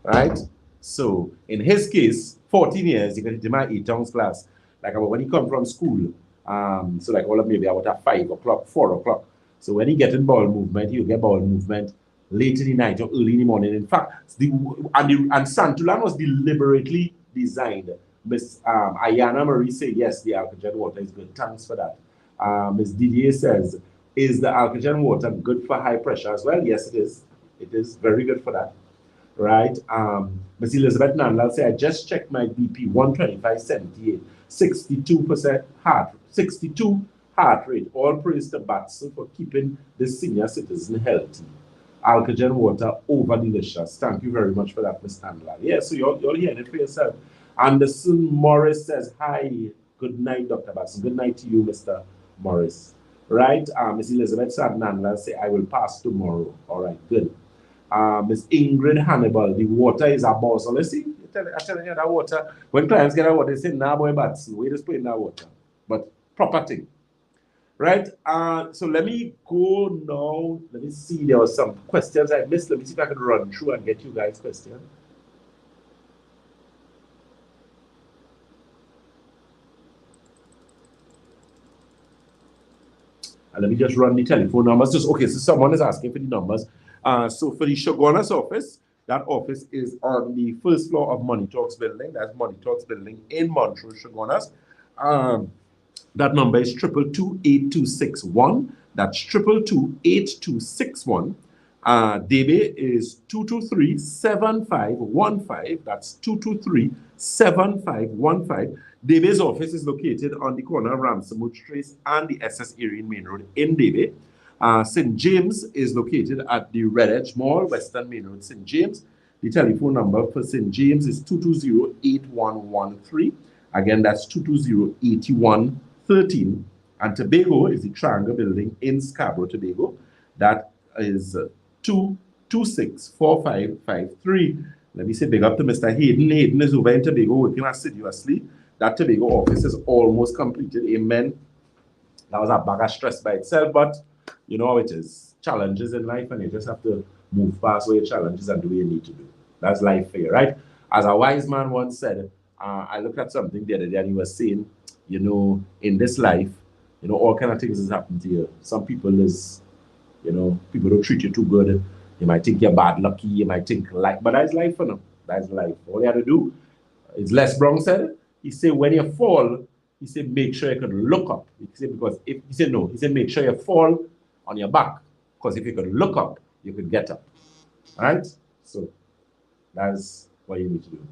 Right? So in his case, 14 years, he can hit my 8-ounce glass. Like about when he come from school. So like all of maybe about at 5 o'clock, 4 o'clock. So when he get in bowel movement, he'll get bowel movement late in the night or early in the morning. In fact, and Santulan was deliberately designed. Miss Ayana Marie say, yes, the Alcogen water is good. Thanks for that. Miss Didier says, is the Alcogen water good for high pressure as well? Yes, it is. It is very good for that. Right? Miss Elizabeth Nandal say, I just checked my BP, 125/78, 62 heart rate. All praise to Batson for keeping the senior citizen healthy. Alcogen water, over delicious. Thank you very much for that, Ms. Nandal. Yeah, so you're hearing it for yourself. Anderson Morris says, hi, good night, Dr. Batson. Good night to you, Mr. Morris. Right? Miss Elizabeth Nandal say, I will pass tomorrow. All right, good. Miss Ingrid Hannibal, the water is a boss. So let's see, I'm telling you that water, when clients get that water, they say, nah, boy, Batson, we just put in that water. But proper thing. Right? So let me go now. Let me see. There were some questions I missed. Let me see if I can run through and get you guys questions. And let me just run the telephone numbers. Okay, so someone is asking for the numbers. So for the Shogunas office, that office is on the first floor of Money Talks building. That's Money Talks building in Montrose, Shogunas. That number is 222-8261. That's 222-8261. Debe is 223-7515. That's 223-7515. Debe's office is located on the corner of Ramsey Trace and the SS Erin Main Road in Debe. St. James is located at the Red Edge Mall, Western Main Road, St. James. The telephone number for St. James is 220-8113. Again, that's 220-8113. And Tobago is the Triangle Building in Scarborough, Tobago. That is 226-4553. Let me say big up to Mr. Hayden. Hayden is over in Tobago working assiduously. That Tobago office is almost completed. Amen. That was a bag of stress by itself, but you know how it is. Challenges in life, and you just have to move past all your challenges and do what you need to do. That's life for you, right? As a wise man once said, I looked at something the other day and he was saying, in this life, all kind of things has happened to you. Some people is, people don't treat you too good. You might think you're bad lucky. You might think but that's life for them. That's life. All you have to do is Les Brown said, he said, when you fall, he said, make sure you can look up. He said, make sure you fall on your back. Because if you could look up, you could get up. All right? So that's what you need to do.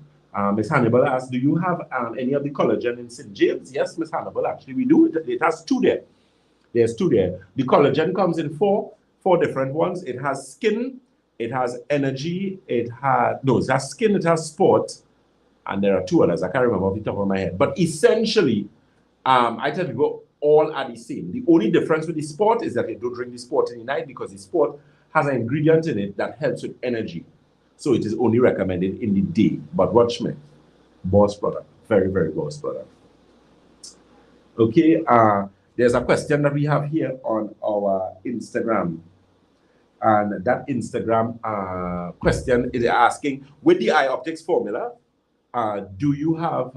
Ms. Hannibal asked, do you have any of the collagen in St. James? Yes, Ms. Hannibal, actually we do. It has 2 there. There's 2 there. The collagen comes in four different ones. It has skin, it has energy, it has skin, it has sport, and there are 2 others. I can't remember off the top of my head. But essentially, I tell people all are the same. The only difference with the sport is that you don't drink the sport in the night because the sport has an ingredient in it that helps with energy. So it is only recommended in the day. But watch me. Boss product. Very, very boss product. Okay. There's a question that we have here on our Instagram And that Instagram question is asking, with the eye optics formula, do you have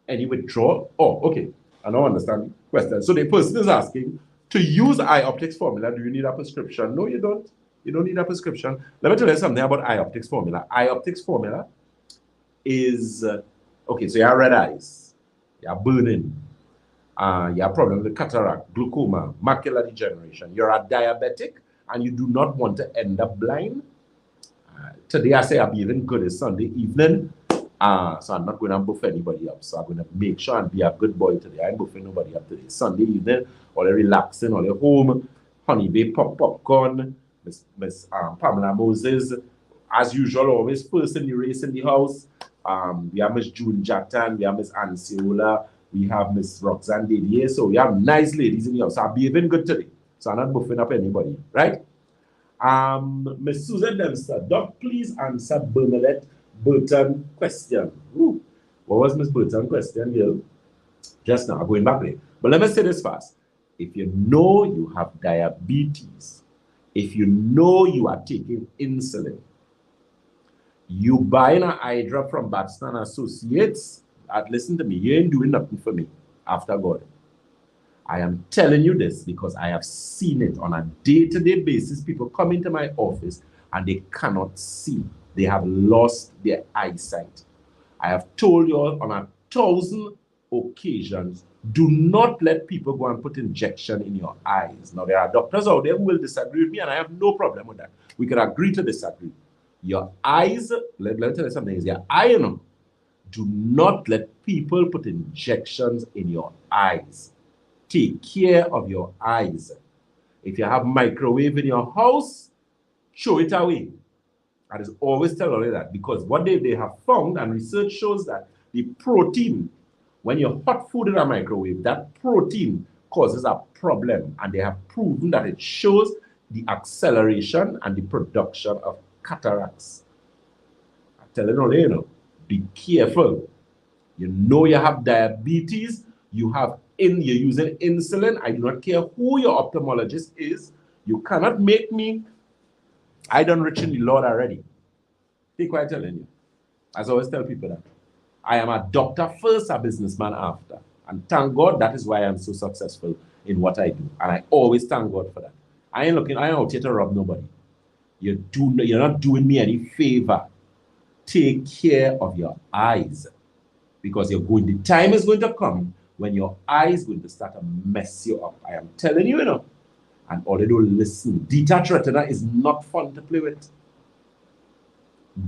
any withdrawal? Oh, okay. I don't understand the question. So the person is asking, to use eye optics formula, do you need a prescription? No, you don't. You don't need a prescription. Let me tell you something about eye optics formula. Eye optics formula is, okay, so you have red eyes, you have burning, you have problem with cataract, glaucoma, macular degeneration. You're a diabetic and you do not want to end up blind. Today I say I'll be even good. It's Sunday evening. So I'm not going to buff anybody up. So I'm going to make sure and be a good boy today. I ain't buffing nobody up today. Sunday evening, all the relaxing, all the home, honey babe, popcorn, Miss Pamela Moses, as usual, always first in the race in the house. We have Miss June Jatan, we have Miss Ansiola, we have Miss Roxanne Didier. So we have nice ladies in the house. So I'll be even good today. So I'm not buffing up anybody, right? Miss Susan Dempster, Doc, please answer Bernadette Burton question. Ooh, what was Miss Burton question, Will? Just now, going back there. But let me say this fast. If you know you have diabetes, if you know you are taking insulin, you buying an eye drop from Batson Associates, listen to me, you ain't doing nothing for me after God. I am telling you this because I have seen it on a day-to-day basis. People come into my office and they cannot see. They have lost their eyesight. I have told you all on 1,000 occasions, do not let people go and put injection in your eyes. Now, there are doctors out there who will disagree with me, and I have no problem with that. We can agree to disagree. Your eyes, let me tell you something, is your eye, you know. Do not let people put injections in your eyes. Take care of your eyes. If you have microwave in your house, throw it away. I just always tell all of that, because what they have found, and research shows that the protein, when you hot food in a microwave, that protein causes a problem, and they have proven that it shows the acceleration and the production of cataracts. I'm telling you, know, be careful. You know you have diabetes, you're using insulin. I do not care who your ophthalmologist is. You cannot make me. I done rich in the Lord already. Take what I'm telling you. As I always tell people that. I am a doctor first, a businessman after. And thank God that is why I'm so successful in what I do. And I always thank God for that. I ain't out here to rob nobody. You're not doing me any favor. Take care of your eyes. Because the time is going to come when your eyes is going to start to mess you up. I am telling you, you know. And although listen, detached retina is not fun to play with.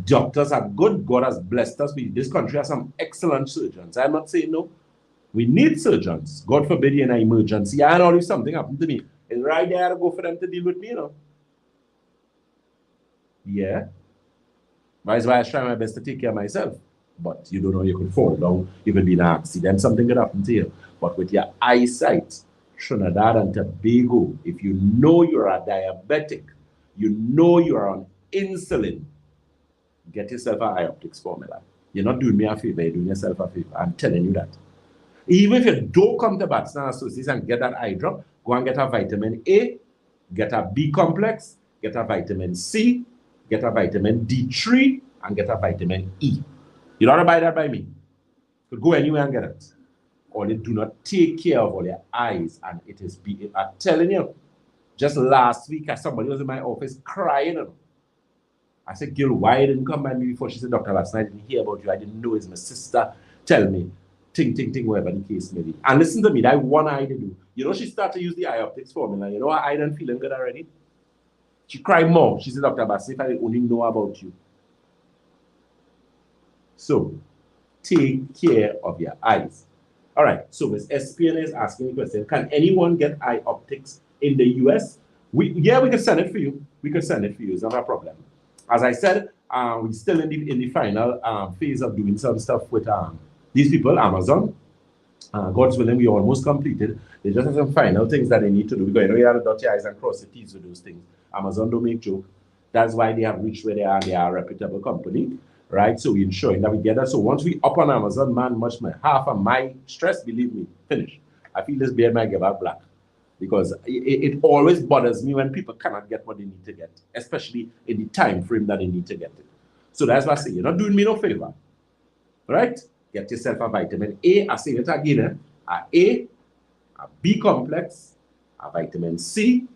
Doctors are good. God has blessed us. This country has some excellent surgeons. I'm not saying no. We need surgeons. God forbid you're in an emergency. And all if something happened to me, it's right there to go for them to deal with me, you know. Yeah. That's why I try my best to take care of myself. But you don't know, you could fall down, you could be in an accident, something could happen to you. But with your eyesight, Trinidad and Tobago, if you know you're a diabetic, you know you're on insulin, get yourself an eye optics formula. You're not doing me a favor, you're doing yourself a favor. I'm telling you that. Even if you don't come to Batson Associates and get that eye drop, go and get a vitamin A, get a B complex, get a vitamin C, get a vitamin D3, and get a vitamin E. You don't want to buy that by me. You could go anywhere and get it. Or they do not take care of all your eyes. And it is, I'm telling you, just last week, somebody was in my office crying. I said, Gil, why you didn't come by me before? She said, Dr. Batson, I didn't hear about you. I didn't know it's my sister. Tell me. Ting, whatever the case may be. And listen to me, that one eye to do. You know, she started to use the eye optics formula. You know, her eye done feeling good already. She cried more. She said, Dr. Batson, if I only know about you. So, take care of your eyes. All right, so Ms. SPN is asking the question, can anyone get eye optics in the US? We can send it for you. We can send it for you. It's not a problem. As I said, we're still in the final phase of doing some stuff with these people, Amazon. God's willing, we almost completed. They just have some final things that they need to do. Because you know you have to dot your I's and cross the T's with those things. Amazon don't make joke. That's why they have reached where they are. They are a reputable company. Right, so we're ensuring that we get that. So once we up on Amazon, man, half of my stress, believe me, finish. I feel this beard might get back black. because it always bothers me when people cannot get what they need to get, especially in the time frame that they need to get it. So that's why I say, you're not doing me no favor, right? Get yourself a vitamin A. I say it again, a B complex, a vitamin C,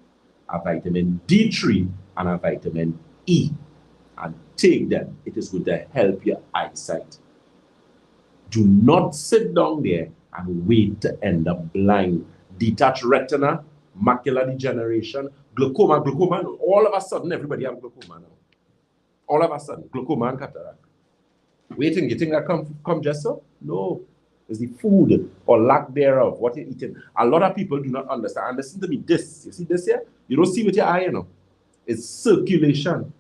a vitamin D3, and a vitamin E. And take them. It is going to help your eyesight. Do not sit down there and wait to end up blind. Detached retina, macular degeneration, glaucoma, all of a sudden everybody have glaucoma now. All of a sudden, glaucoma and cataract. Waiting, you think that come just so? No. It's the food or lack thereof, what you're eating. A lot of people do not understand. And listen to me, this. You see this here? You don't see with your eye, you know. It's circulation.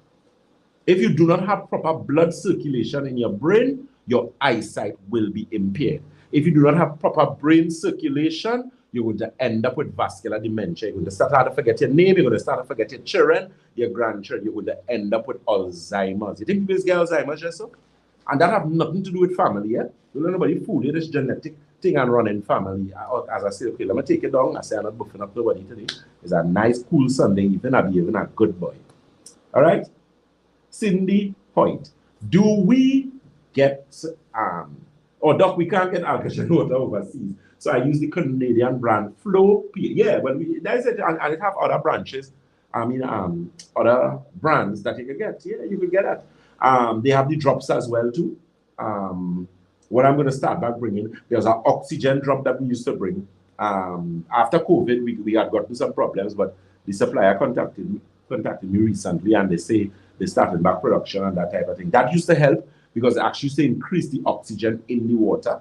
If you do not have proper blood circulation in your brain, your eyesight will be impaired. If you do not have proper brain circulation, you're going to end up with vascular dementia. You're going to start to forget your name. You're going to start to forget your children, your grandchildren. You're going to end up with Alzheimer's. You think people get Alzheimer's, just so? And that have nothing to do with family, yeah? You don't know nobody food, it is genetic thing and running family. As I say, okay, let me take it down. I say I'm not buffing up nobody today. It's a nice, cool Sunday evening. I'll be even a good boy. All right? Cindy Point. Do we get, Doc, we can't get alkaline water overseas. So I use the Canadian brand Flow P. Yeah, but that's it, and it have other branches. Other brands that you can get. Yeah, you could get that. They have the drops as well too. What I'm going to start by bringing, there's an oxygen drop that we used to bring. After COVID, we had gotten some problems, but the supplier contacted me recently, and they say they started back production and that type of thing. That used to help because it actually used to increase the oxygen in the water.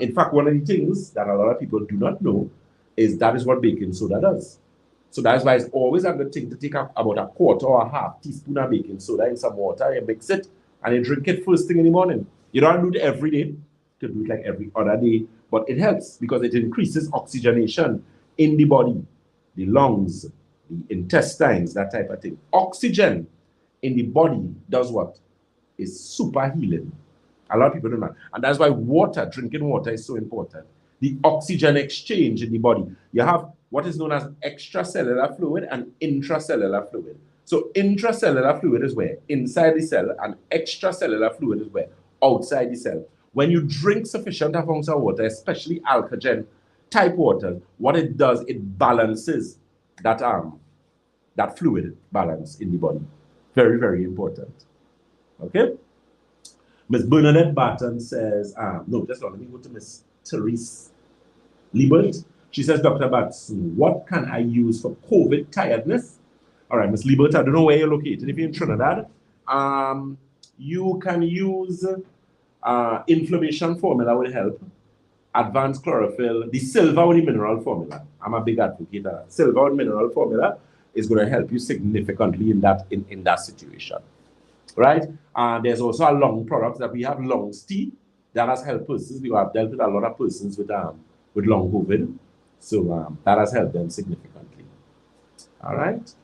In fact, one of the things that a lot of people do not know is that is what baking soda does. So that's why it's always a good thing to take about a quarter or a half teaspoon of baking soda in some water, you mix it, and you drink it first thing in the morning. You don't do it every day. You can do it like every other day, but it helps because it increases oxygenation in the body, the lungs, the intestines, that type of thing. Oxygen in the body does what? Is super healing. A lot of people don't know. And that's why drinking water is so important. The oxygen exchange in the body. You have what is known as extracellular fluid and intracellular fluid. So intracellular fluid is where? Inside the cell, and extracellular fluid is where? Outside the cell. When you drink sufficient amounts of water, especially alkaline type water, what it does, it balances that fluid balance in the body. Very, very important. Okay? Ms. Bernadette Barton says, no, just let me go to Ms. Therese Liebert. She says, Dr. Batson, what can I use for COVID tiredness? All right, Ms. Liebert, I don't know where you're located. If you're in Trinidad, you can use inflammation formula will help. Advanced chlorophyll, the silver with the mineral formula. I'm a big advocate of that. Silver with mineral formula is going to help you significantly in that situation. Right? There's also a lung product that we have, lungs tea, that has helped persons. We have dealt with a lot of persons with long COVID. So that has helped them significantly. All right.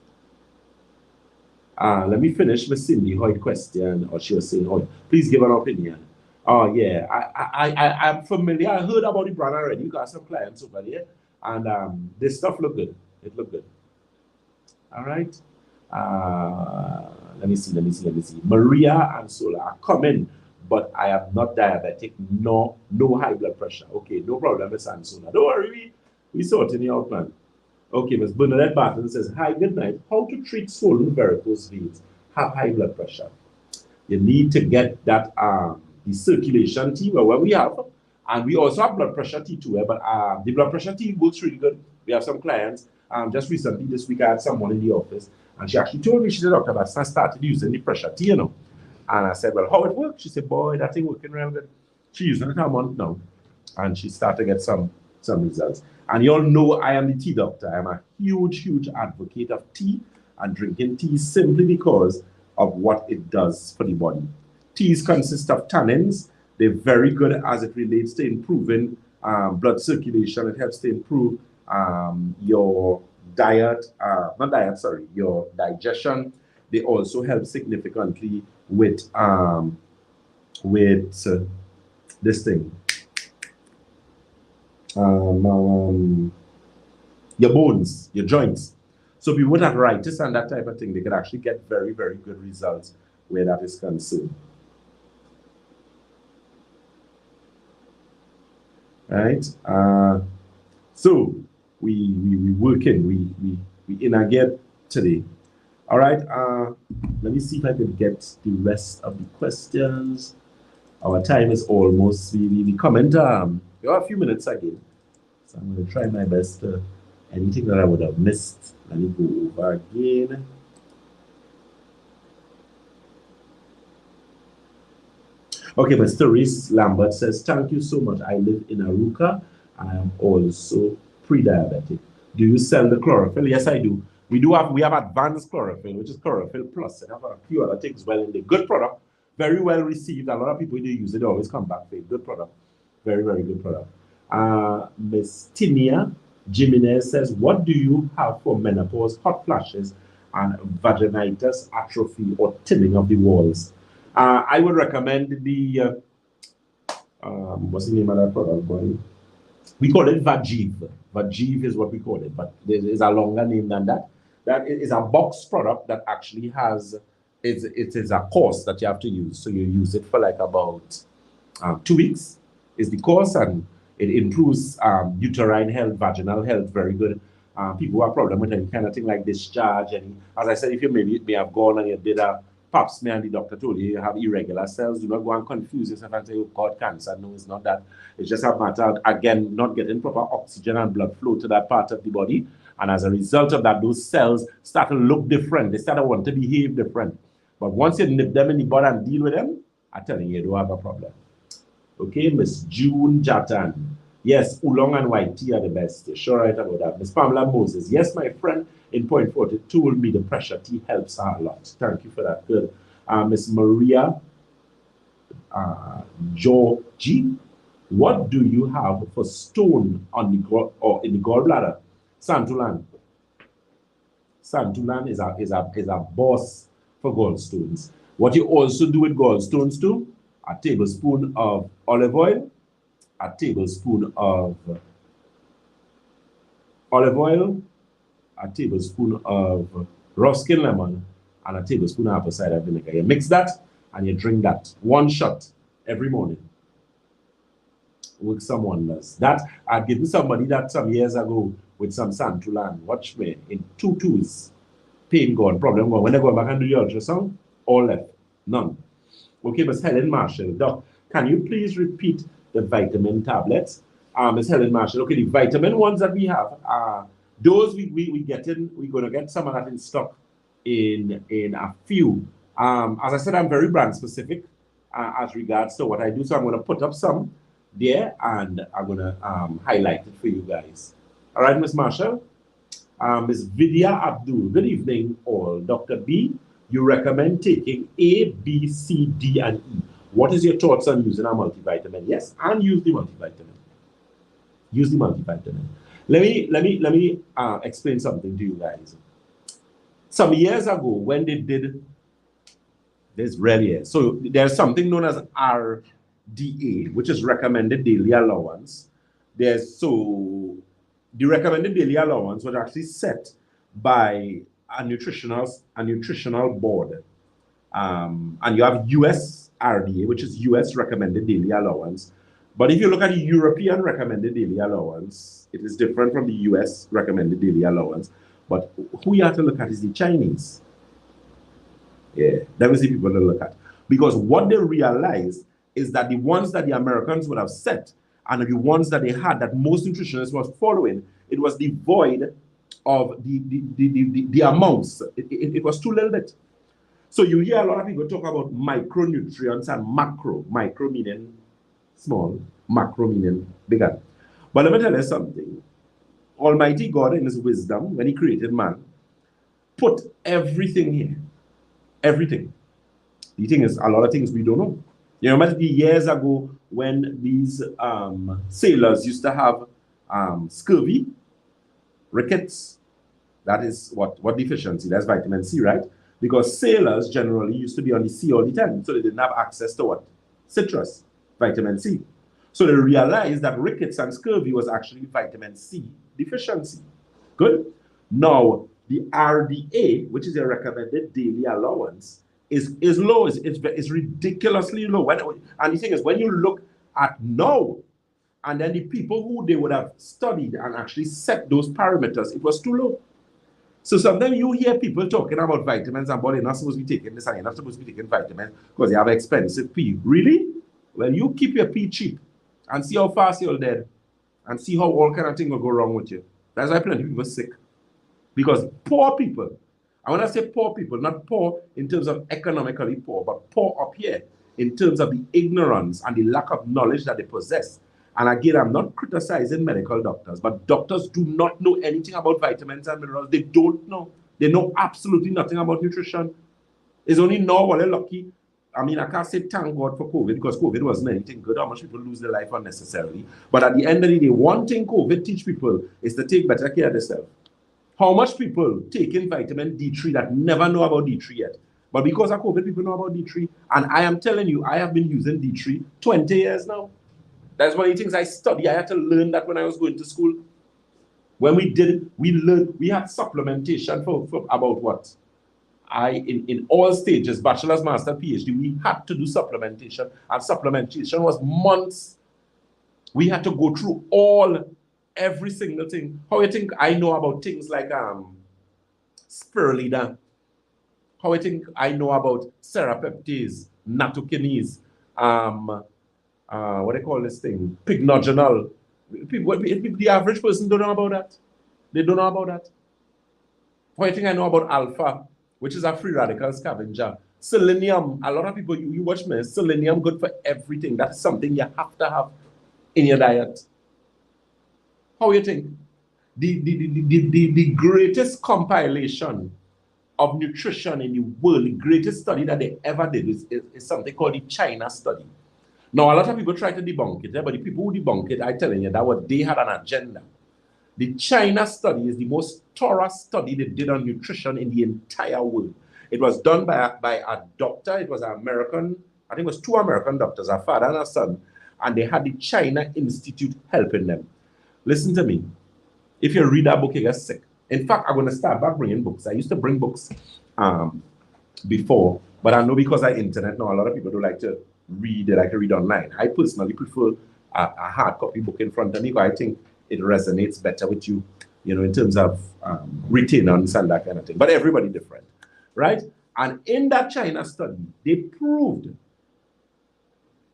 Let me finish with Cindy Hoyt question, or she was saying, oh, please give an opinion. Oh yeah, I'm familiar. I heard about the brand already. You got some clients over there, and this stuff look good. It looked good. All right. Let me see. Maria and Sola are coming, but I am not diabetic, no high blood pressure. Okay, no problem, Miss Ansona. Don't worry, we sorting you out, man. Okay, Ms. Bernadette Barton says, hi, good night. How to treat swollen varicose veins? Have high blood pressure. You need to get that the circulation tea, where we have, and we also have blood pressure tea too, but the blood pressure tea works really good. We have some clients. Just recently, this week, I had someone in the office, and she actually told me, she said, Dr. Batson, I started using the pressure tea, you know. And I said, well, how it works? She said, boy, that thing working real good. She's using it a month now, and she started to get some results. And you all know I am the tea doctor. I'm a huge advocate of tea and drinking tea simply because of what it does for the body. Teas consist of tannins. They're very good as it relates to improving blood circulation. It helps to improve your your digestion. They also help significantly with this thing. your bones, your joints. So people with arthritis and that type of thing, they can actually get very, very good results where that is concerned. Right? So we working, we in again today. All right. Let me see if I can get the rest of the questions. Our time is almost we comment. We have a few minutes again, so I'm going to try my best. Anything that I would have missed, let me go over again. Okay, Mr. Reese Lambert says, thank you so much. I live in Aruka. I am also pre-diabetic. Do you sell the chlorophyll? Yes, I do. We have advanced chlorophyll, which is chlorophyll plus. I have a few other things. Well, in the good product, very well received. A lot of people, they use it, they always come back for a good product. Very, very good product. Miss Tinia Jimenez says, what do you have for menopause, hot flashes, and vaginitis, atrophy, or thinning of the walls? I would recommend the, what's the name of that product, boy? We call it Vajiv. Vajiv is what we call it, but there is a longer name than that. That is a box product that actually has, it is a course that you have to use. So you use it for like about 2 weeks is the course, and it improves uterine health, vaginal health, very good. People who have problem with any kind of thing like discharge, and as I said, if you may have gone and you did a pap smear and the doctor told you you have irregular cells, do not go and confuse yourself and say you've got cancer. No, it's not that. It's just a matter of, again, not getting proper oxygen and blood flow to that part of the body. And as a result of that, those cells start to look different. They start to want to behave different. But once you nip them in the bud and deal with them, I'm telling you, you don't have a problem. Okay, Miss June Jatan. Yes, oolong and white tea are the best. You're sure right about that. Miss Pamela Moses. Yes, my friend in Point 40 told me the pressure tea helps her a lot. Thank you for that. Good. Miss Maria Georgie. What do you have for stone on the in the gallbladder? Santulan. Santulan is a boss for gallstones. What you also do with gallstones too, a tablespoon of olive oil, a tablespoon of olive oil, a tablespoon of raw skin lemon, and a tablespoon of apple cider vinegar. You mix that and you drink that. 1 shot every morning. With some wonders. That I'd given somebody that some years ago with some Santulan. Watch me, in 2 tools. Pain gone, problem gone. When they go back and do the ultrasound, all left. None. Okay, Miss Helen Marshall. Doc, can you please repeat the vitamin tablets? Miss Helen Marshall. Okay, the vitamin ones that we have, those we get in, we're going to get some of that in stock in a few. As I said, I'm very brand specific as regards to what I do. So I'm going to put up some there and I'm going to highlight it for you guys. All right, Miss Marshall. Miss Vidya Abdul. Good evening, all. Dr. B, you recommend taking A, B, C, D, and E. What is your thoughts on using a multivitamin? Yes, and use the multivitamin. Use the multivitamin. Let me explain something to you guys. Some years ago, when they did this, really, so there's something known as RDA, which is recommended daily allowance. The recommended daily allowance was actually set by a nutritional board. And you have US RDA, which is US recommended daily allowance. But if you look at the European recommended daily allowance, it is different from the US recommended daily allowance. But who you have to look at is the Chinese. Yeah, that was the people to look at. Because what they realized is that the ones that the Americans would have set and the ones that they had that most nutritionists was following, it was devoid of the amounts. It was too little bit. So you hear a lot of people talk about micronutrients and macro. Micro meaning small, macro meaning bigger. But let me tell you something. Almighty God in his wisdom, when he created man, put everything here. Everything. The thing is, a lot of things we don't know. You remember the years ago when these sailors used to have scurvy, rickets. That is what deficiency? That's vitamin C, right? Because sailors generally used to be on the sea all the time, so they didn't have access to what? Citrus, vitamin C. So they realized that rickets and scurvy was actually vitamin C deficiency. Good. Now, the RDA, which is a recommended daily allowance, is low. It's ridiculously low. And the thing is, when you look at now, and then the people who they would have studied and actually set those parameters, it was too low. So sometimes you hear people talking about vitamins and they're not supposed to be taking this and you're not supposed to be taking vitamins because they have expensive pee. Really? Well, you keep your pee cheap and see how fast you're dead and see how all kind of things will go wrong with you. That's why plenty of people are sick. Because poor people, I want to say poor people, not poor in terms of economically poor, but poor up here in terms of the ignorance and the lack of knowledge that they possess. And again, I'm not criticizing medical doctors, but doctors do not know anything about vitamins and minerals. They don't know. They know absolutely nothing about nutrition. It's only now when they're lucky. I mean, I can't say thank God for COVID because COVID wasn't anything good. How much people lose their life unnecessarily. But at the end of the day, one thing COVID teach people is to take better care of themselves. How much people taking vitamin D3 that never know about D3 yet? But because of COVID, people know about D3. And I am telling you, I have been using D3 20 years now. That's one of the things I study. I had to learn that when I was going to school. When we did it, we learned, we had supplementation for about what? In all stages, bachelor's, master, PhD, we had to do supplementation. And supplementation was months. We had to go through every single thing. How you think I know about things like spirulina? How you think I know about serrapeptase, nattokinase, what do they call this thing? Pignogenol. The average person don't know about that. They don't know about that. How you think I know about alpha, which is a free radical scavenger? Selenium. A lot of people, you watch me, selenium good for everything. That's something you have to have in your diet. How you think? The greatest compilation of nutrition in the world, the greatest study that they ever did is something called the China study. Now, a lot of people try to debunk it, but the people who debunk it, I'm telling you, that they had an agenda. The China study is the most thorough study they did on nutrition in the entire world. It was done by a doctor. It was an American, I think it was 2 American doctors, a father and a son, and they had the China Institute helping them. Listen to me. If you read that book, you get sick. In fact, I'm going to start back bringing books. I used to bring books before, but I know because of internet now, a lot of people don't like to read. They like to read online. I personally prefer a hard copy book in front of me because I think it resonates better with you, in terms of retainers and that kind of thing. But everybody different, right? And in that China study, they proved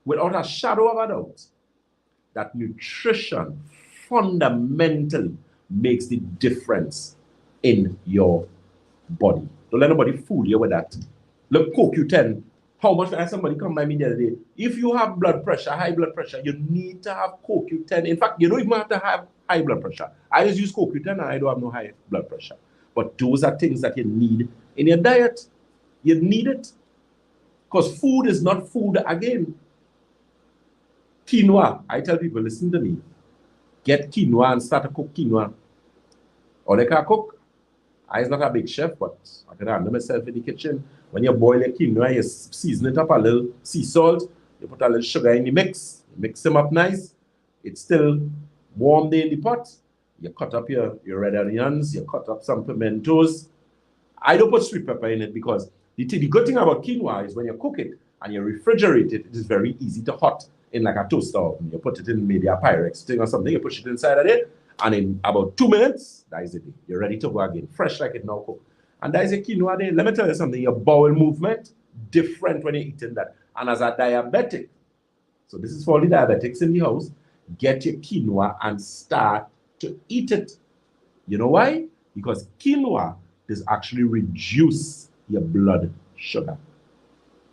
without a shadow of a doubt that nutrition fundamentally makes the difference in your body. Don't let nobody fool you with that. Look, CoQ10. How much when somebody come by me the other day? If you have blood pressure, high blood pressure, you need to have CoQ10. In fact, you don't even have to have high blood pressure. I just use CoQ10 and I don't have no high blood pressure. But those are things that you need in your diet. You need it. Because food is not food again. Quinoa. I tell people, listen to me. Get quinoa and start to cook quinoa. Or they can cook. I'm not a big chef, but I can handle myself in the kitchen. When you boil your quinoa, you season it up a little sea salt. You put a little sugar in the mix. You mix them up nice. It's still warm there in the pot. You cut up your red onions. You cut up some pimentos. I don't put sweet pepper in it because the good thing about quinoa is when you cook it and you refrigerate it, it is very easy to hot in like a toaster oven. You put it in maybe a Pyrex thing or something. You push it inside of it. And in about 2 minutes, that is it. You're ready to go again. Fresh like it now cooked. And that is a quinoa day. Let me tell you something. Your bowel movement, different when you're eating that. And as a diabetic, so this is for the diabetics in the house, get your quinoa and start to eat it. You know why? Because quinoa does actually reduce your blood sugar.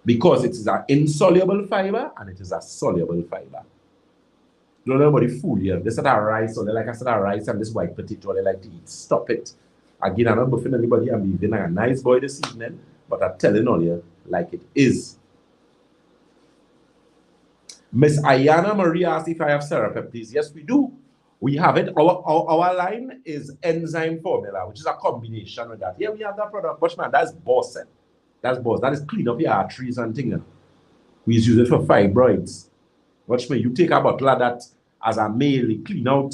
Because it is an insoluble fiber and it is a soluble fiber. Don't let anybody fool you. They said a rice, or they like I said a rice and this white potato they like to eat. Stop it. Again, I'm not buffing anybody. I'm being a nice boy this evening, but I'm telling all you like it is. Miss Ayana Marie asked if I have serrapeptase. Yes, we do. We have it. Our line is enzyme formula, which is a combination with that. Yeah, we have that product. But man, that's boss. That's boss. That is clean up your arteries and things. We use it for fibroids. Watch me, you take a bottle of that as a male, clean out.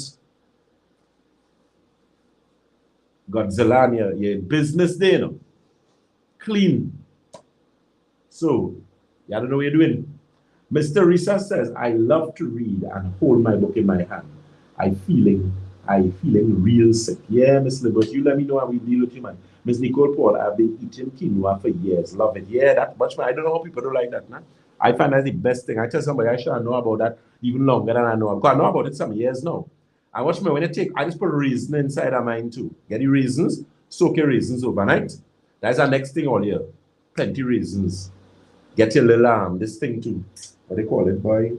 Godzilla, you're in business there, you know. Clean. So, you don't know what you're doing. Mr. Risa says, I love to read and hold my book in my hand. I feeling real sick. Yeah, Miss Libert, you let me know how we deal with you, man. Miss Nicole Paul, I've been eating quinoa for years. Love it. Yeah, that much, man. I don't know how people do like that, man. I find that's the best thing. I tell somebody I should know about that even longer than I know. Because I know about it some years now. I watch me when I take, I just put raisin inside of mine too. Get the raisins, soak your raisins overnight. That's our next thing all year. Plenty raisins. Get your little this thing too. What they call it, boy?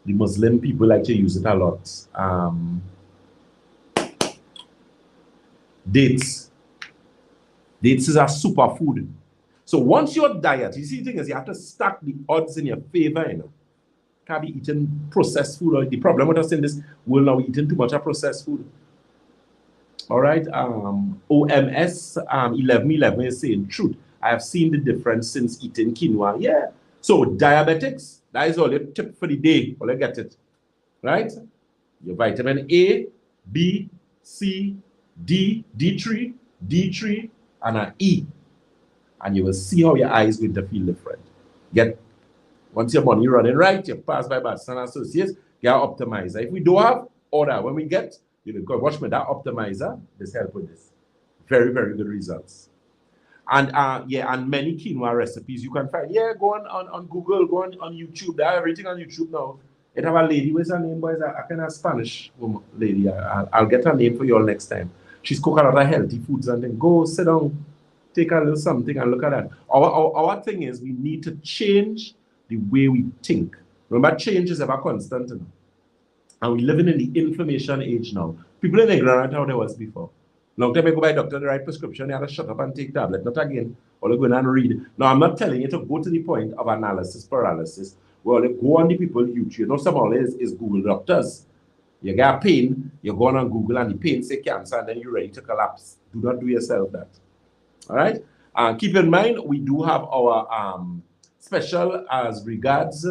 The Muslim people like to use it a lot. Dates. Dates is a superfood. So once your diet, you see, the thing is, you have to stack the odds in your favor, you know. Can't be eating processed food. Or the problem with us in this world now, we're eating too much of processed food. All right. OMS 1111 is saying truth. I have seen the difference since eating quinoa. Yeah. So diabetics, that is all your tip for the day. Well, I get it. Right? Your vitamin A, B, C, D, D3, and an E. And you will see how your eyes going to feel different. Once your money running right, you pass by Batson Associates, get an optimizer. If we don't have, order. When we get, you know, watch me, that optimizer, this help with this. Very, very good results. And yeah, and many quinoa recipes you can find. Yeah, go on Google, go on YouTube. They have everything on YouTube now. It have a lady, what's her name, boys? A kind of Spanish woman, lady. I'll get her name for you all next time. She's cooking a lot of healthy foods and then go sit down, take a little something and look at that. Our thing is we need to change the way we think. Remember, change is ever constant. You know? And we're living in the information age now. People are ignorant how there was before. Long time ago, by doctor, the right prescription, you had to shut up and take tablet. Not again. Or go in and read. Now, I'm not telling you to go to the point of analysis, paralysis. Well, go on the people YouTube. You know, some of it is Google doctors. You get pain, you go on Google and the pain say cancer, and then you're ready to collapse. Do not do yourself that. All right? Keep in mind, we do have our special as regards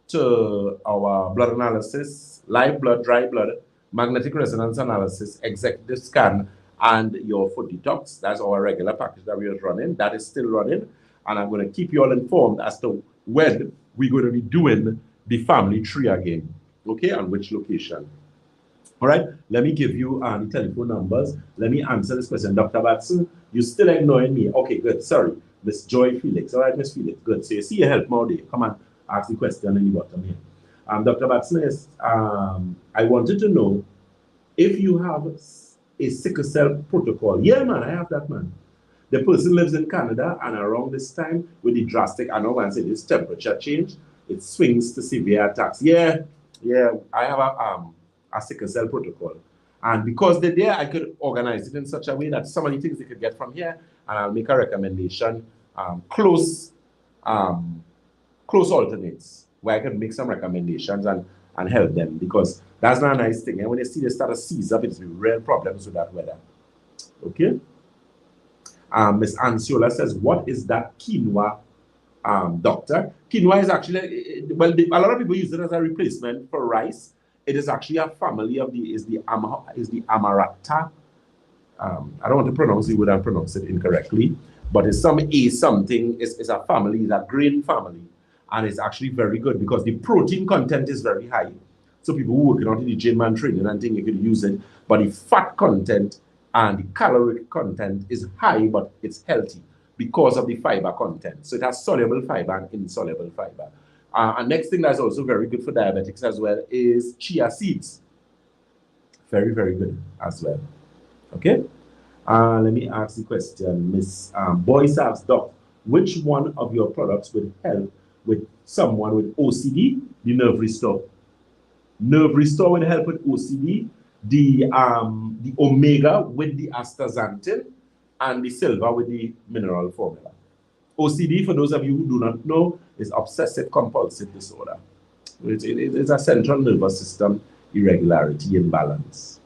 to our blood analysis, live blood, dry blood, magnetic resonance analysis, executive scan, and your food detox. That's our regular package that we are running. That is still running. And I'm going to keep you all informed as to when we're going to be doing the family tree again. Okay, and which location. All right, let me give you the telephone numbers. Let me answer this question. Dr. Batson, you're still ignoring me. Okay, good. Sorry. Miss Joy Felix. All right, Miss Felix. Good. So you see your help more day. Come on, ask the question in the bottom here. Dr. Batson is, I wanted to know if you have a sickle cell protocol. Yeah, man, I have that, man. The person lives in Canada, and around this time, with the drastic, I know when I say this temperature change, it swings to severe attacks. Yeah, I have a sickle cell protocol. And because they're there, I could organize it in such a way that some of the things they could get from here, and I'll make a recommendation, close alternates, where I can make some recommendations and help them, because that's not a nice thing. And when they see they start to seize up, it's real problems with that weather. Okay? Ms. Ansiola says, what is that quinoa, doctor? Quinoa is actually, well, a lot of people use it as a replacement for rice. It is actually a family of the Amarata. I don't want to pronounce the word and pronounce it incorrectly, but it's something, it's a family, it's a grain family. And it's actually very good because the protein content is very high. So people who working out in the gym and training and think you could use it, but the fat content and the caloric content is high, but it's healthy because of the fiber content. So it has soluble fiber and insoluble fiber. And next thing that's also very good for diabetics as well is chia seeds. Very, very good as well. Okay? Let me ask the question. Miss Boyce asks, Doc, which one of your products would help with someone with OCD? The Nerve Restore. Nerve Restore would help with OCD. The Omega with the astaxanthin, and the Silver with the mineral formula. OCD, for those of you who do not know, is obsessive compulsive disorder. It's a central nervous system irregularity, imbalance.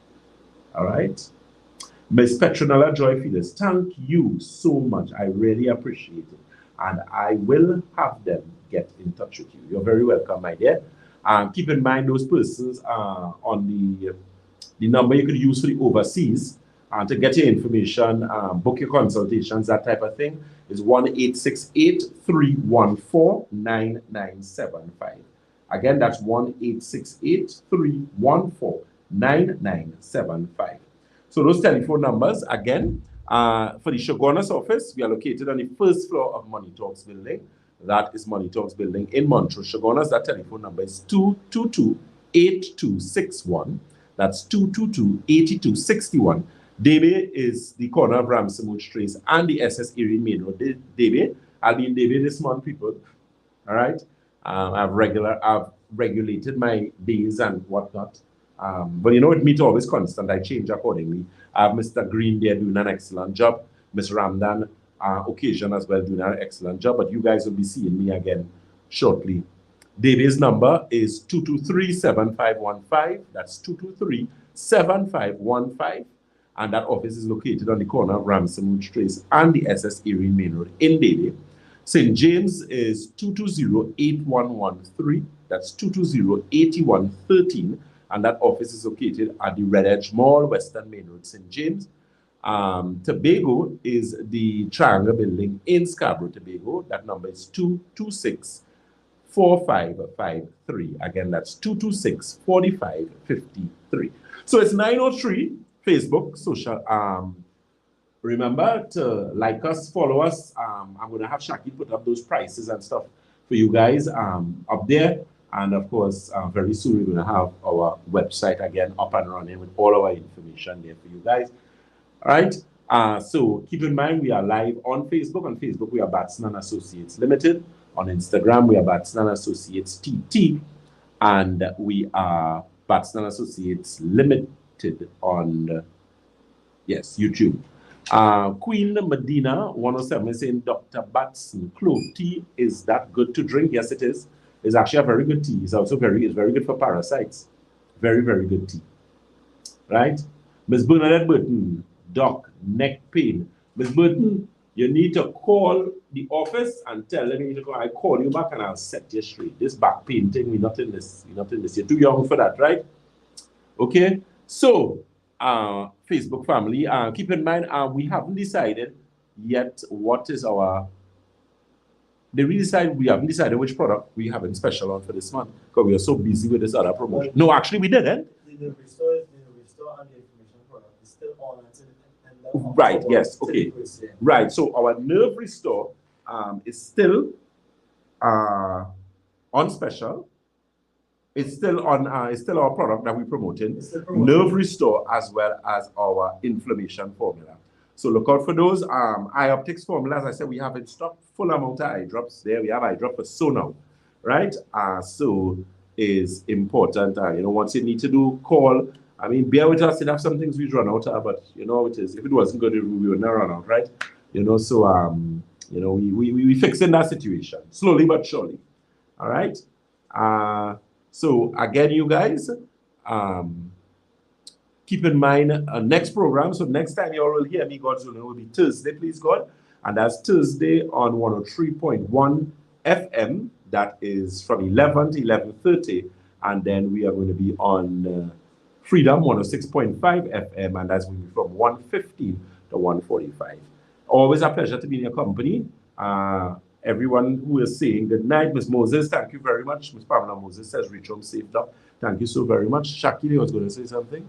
All right? Ms. Petronella Joy Felix, thank you so much. I really appreciate it. And I will have them get in touch with you. You're very welcome, my dear. Keep in mind those persons on the number you could use for the overseas. to get your information, book your consultations, that type of thing, is 1-868-314-9975. Again, that's 1-868-314-9975. So those telephone numbers, again, for the Shogunas office, we are located on the first floor of Money Talks building. That is Money Talks building in Montrose. Shogunas, that telephone number is 222-8261. That's 222-8261. Debe is the corner of Ramsamud Trace and the SS Erie Main Road. Debe, I'll be in Debe this month, people. All right. I've regulated my days and whatnot. But you know, with me to always constant, I change accordingly. I have Mr. Green there doing an excellent job. Ms. Ramdan, occasion as well, doing an excellent job. But you guys will be seeing me again shortly. David's number is 223-7515. That's 223-7515. And that office is located on the corner of Ramsamud Trace and the SS Erie Main Road in David. St. James is 220-8113. That's 220-8113. And that office is located at the Red Edge Mall, Western Main Road, St. James. Tobago is the Triangle Building in Scarborough, Tobago. That number is 226-4553. Again, that's 226-4553. So it's 9:03. Facebook, social. Remember to like us, follow us. I'm going to have Shaki put up those prices and stuff for you guys up there. And of course, very soon we're going to have our website again up and running with all our information there for you guys. All right. So keep in mind, we are live on Facebook. On Facebook, we are Batson and Associates Limited. On Instagram, we are Batson and Associates TT. And we are Batson and Associates Limited on YouTube. Queen Medina 107 is saying Dr.Batson clove tea, is that good to drink? Yes, it is. It's actually a very good tea. It's also very good for parasites. Very good tea. Right? Miss Bernadette Burton, doc, neck pain. Miss Burton, you need to call the office and tell them you need to call. I call you back and I'll set you straight. This back pain thing, we're not in this. You're too young for that, right? Okay. So, Facebook family, keep in mind, we haven't decided yet what is our. We haven't decided which product we have in special on for this month because we are so busy with this other promotion. No, actually, we didn't. The restore and the information product is still on until right. Yes. Okay. Right. So our nerve restore is still on special. It's still on. It's still our product that we're promoting. Nerve restore as well as our inflammation formula. So look out for those. Eye optics formula, as I said, we have in stock full amount of eye drops there. We have eye drop for so now, right? So is important. Once you need to do call. I mean, bear with us. It have some things we run out of, but you know it is. If it wasn't good, we would not run out, right? So we fixing that situation slowly but surely. All right. So again, you guys, keep in mind next program. So next time you all will hear me, God's willing, will be Thursday, please God. And that's Thursday on 103.1 FM. That is from 11 to 11:30. And then we are going to be on Freedom 106.5 FM. And that's going to be from 1:15 to 1:45. Always a pleasure to be in your company. Everyone who is saying good night. Miss Moses, thank you very much. Miss Pamela Moses says reach home safe up. Thank you so very much. Shakili was going to say something.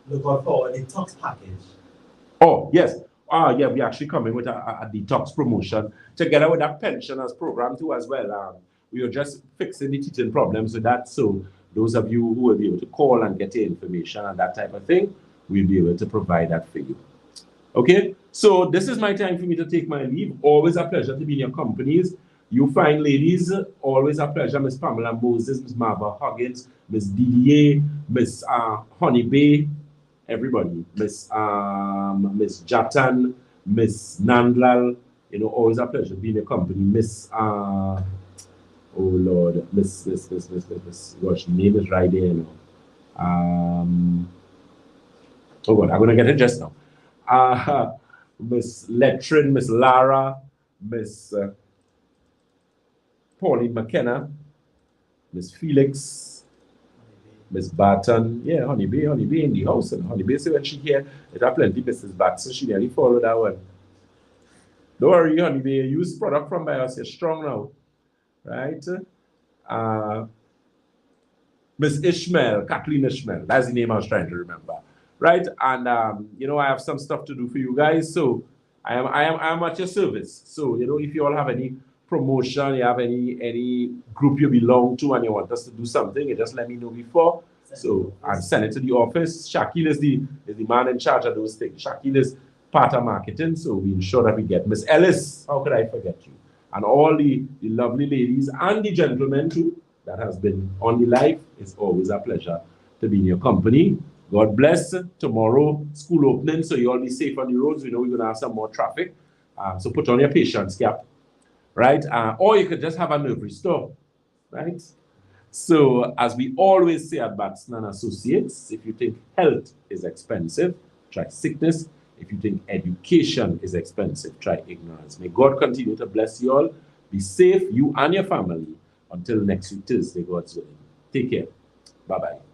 Look out for a detox package. Oh, yes. Yeah, we're actually coming with a detox promotion together with that pensioners program too as well. We are just fixing the teaching problems with that. So those of you who will be able to call and get your information and that type of thing, we'll be able to provide that for you. Okay, so this is my time for me to take my leave. Always a pleasure to be in your companies. You fine ladies, always a pleasure. Miss Pamela Moses, Miss Marva Huggins, Miss Didier, Miss Honey Bay, everybody. Miss Jatan, Miss Nandlal. Always a pleasure to be in your company. Miss oh Lord, Miss. Gosh, the name is right there now. Oh God, I'm gonna get it just now. Miss Letrin, Miss Lara, Miss Pauline McKenna, Miss Felix, Miss Barton, yeah, Honeybee in the house. And Honeybee, say when she here, it have plenty Mrs. Batson, she nearly followed that one. Don't worry, Honeybee, use product from by us, you're strong now. Right? Miss Ishmael, Kathleen Ishmael, that's the name I was trying to remember. Right? And you know, I have some stuff to do for you guys. So I am at your service. So, you know, if you all have any promotion, you have any group you belong to and you want us to do something, you just let me know before. So and send it to the office. Shakil is the man in charge of those things. Shakil is part of marketing, so we ensure that we get Miss Ellis. How could I forget you? And all the lovely ladies and the gentlemen too that has been on the live. It's always a pleasure to be in your company. God bless. Tomorrow, school opening, so you all be safe on the roads. We know we're going to have some more traffic. So put on your patience cap, right? Or you could just have a nerve restore, right? So as we always say at Batson and Associates, if you think health is expensive, try sickness. If you think education is expensive, try ignorance. May God continue to bless you all. Be safe, you and your family. Until next week, Thursday, God's willing. Take care. Bye-bye.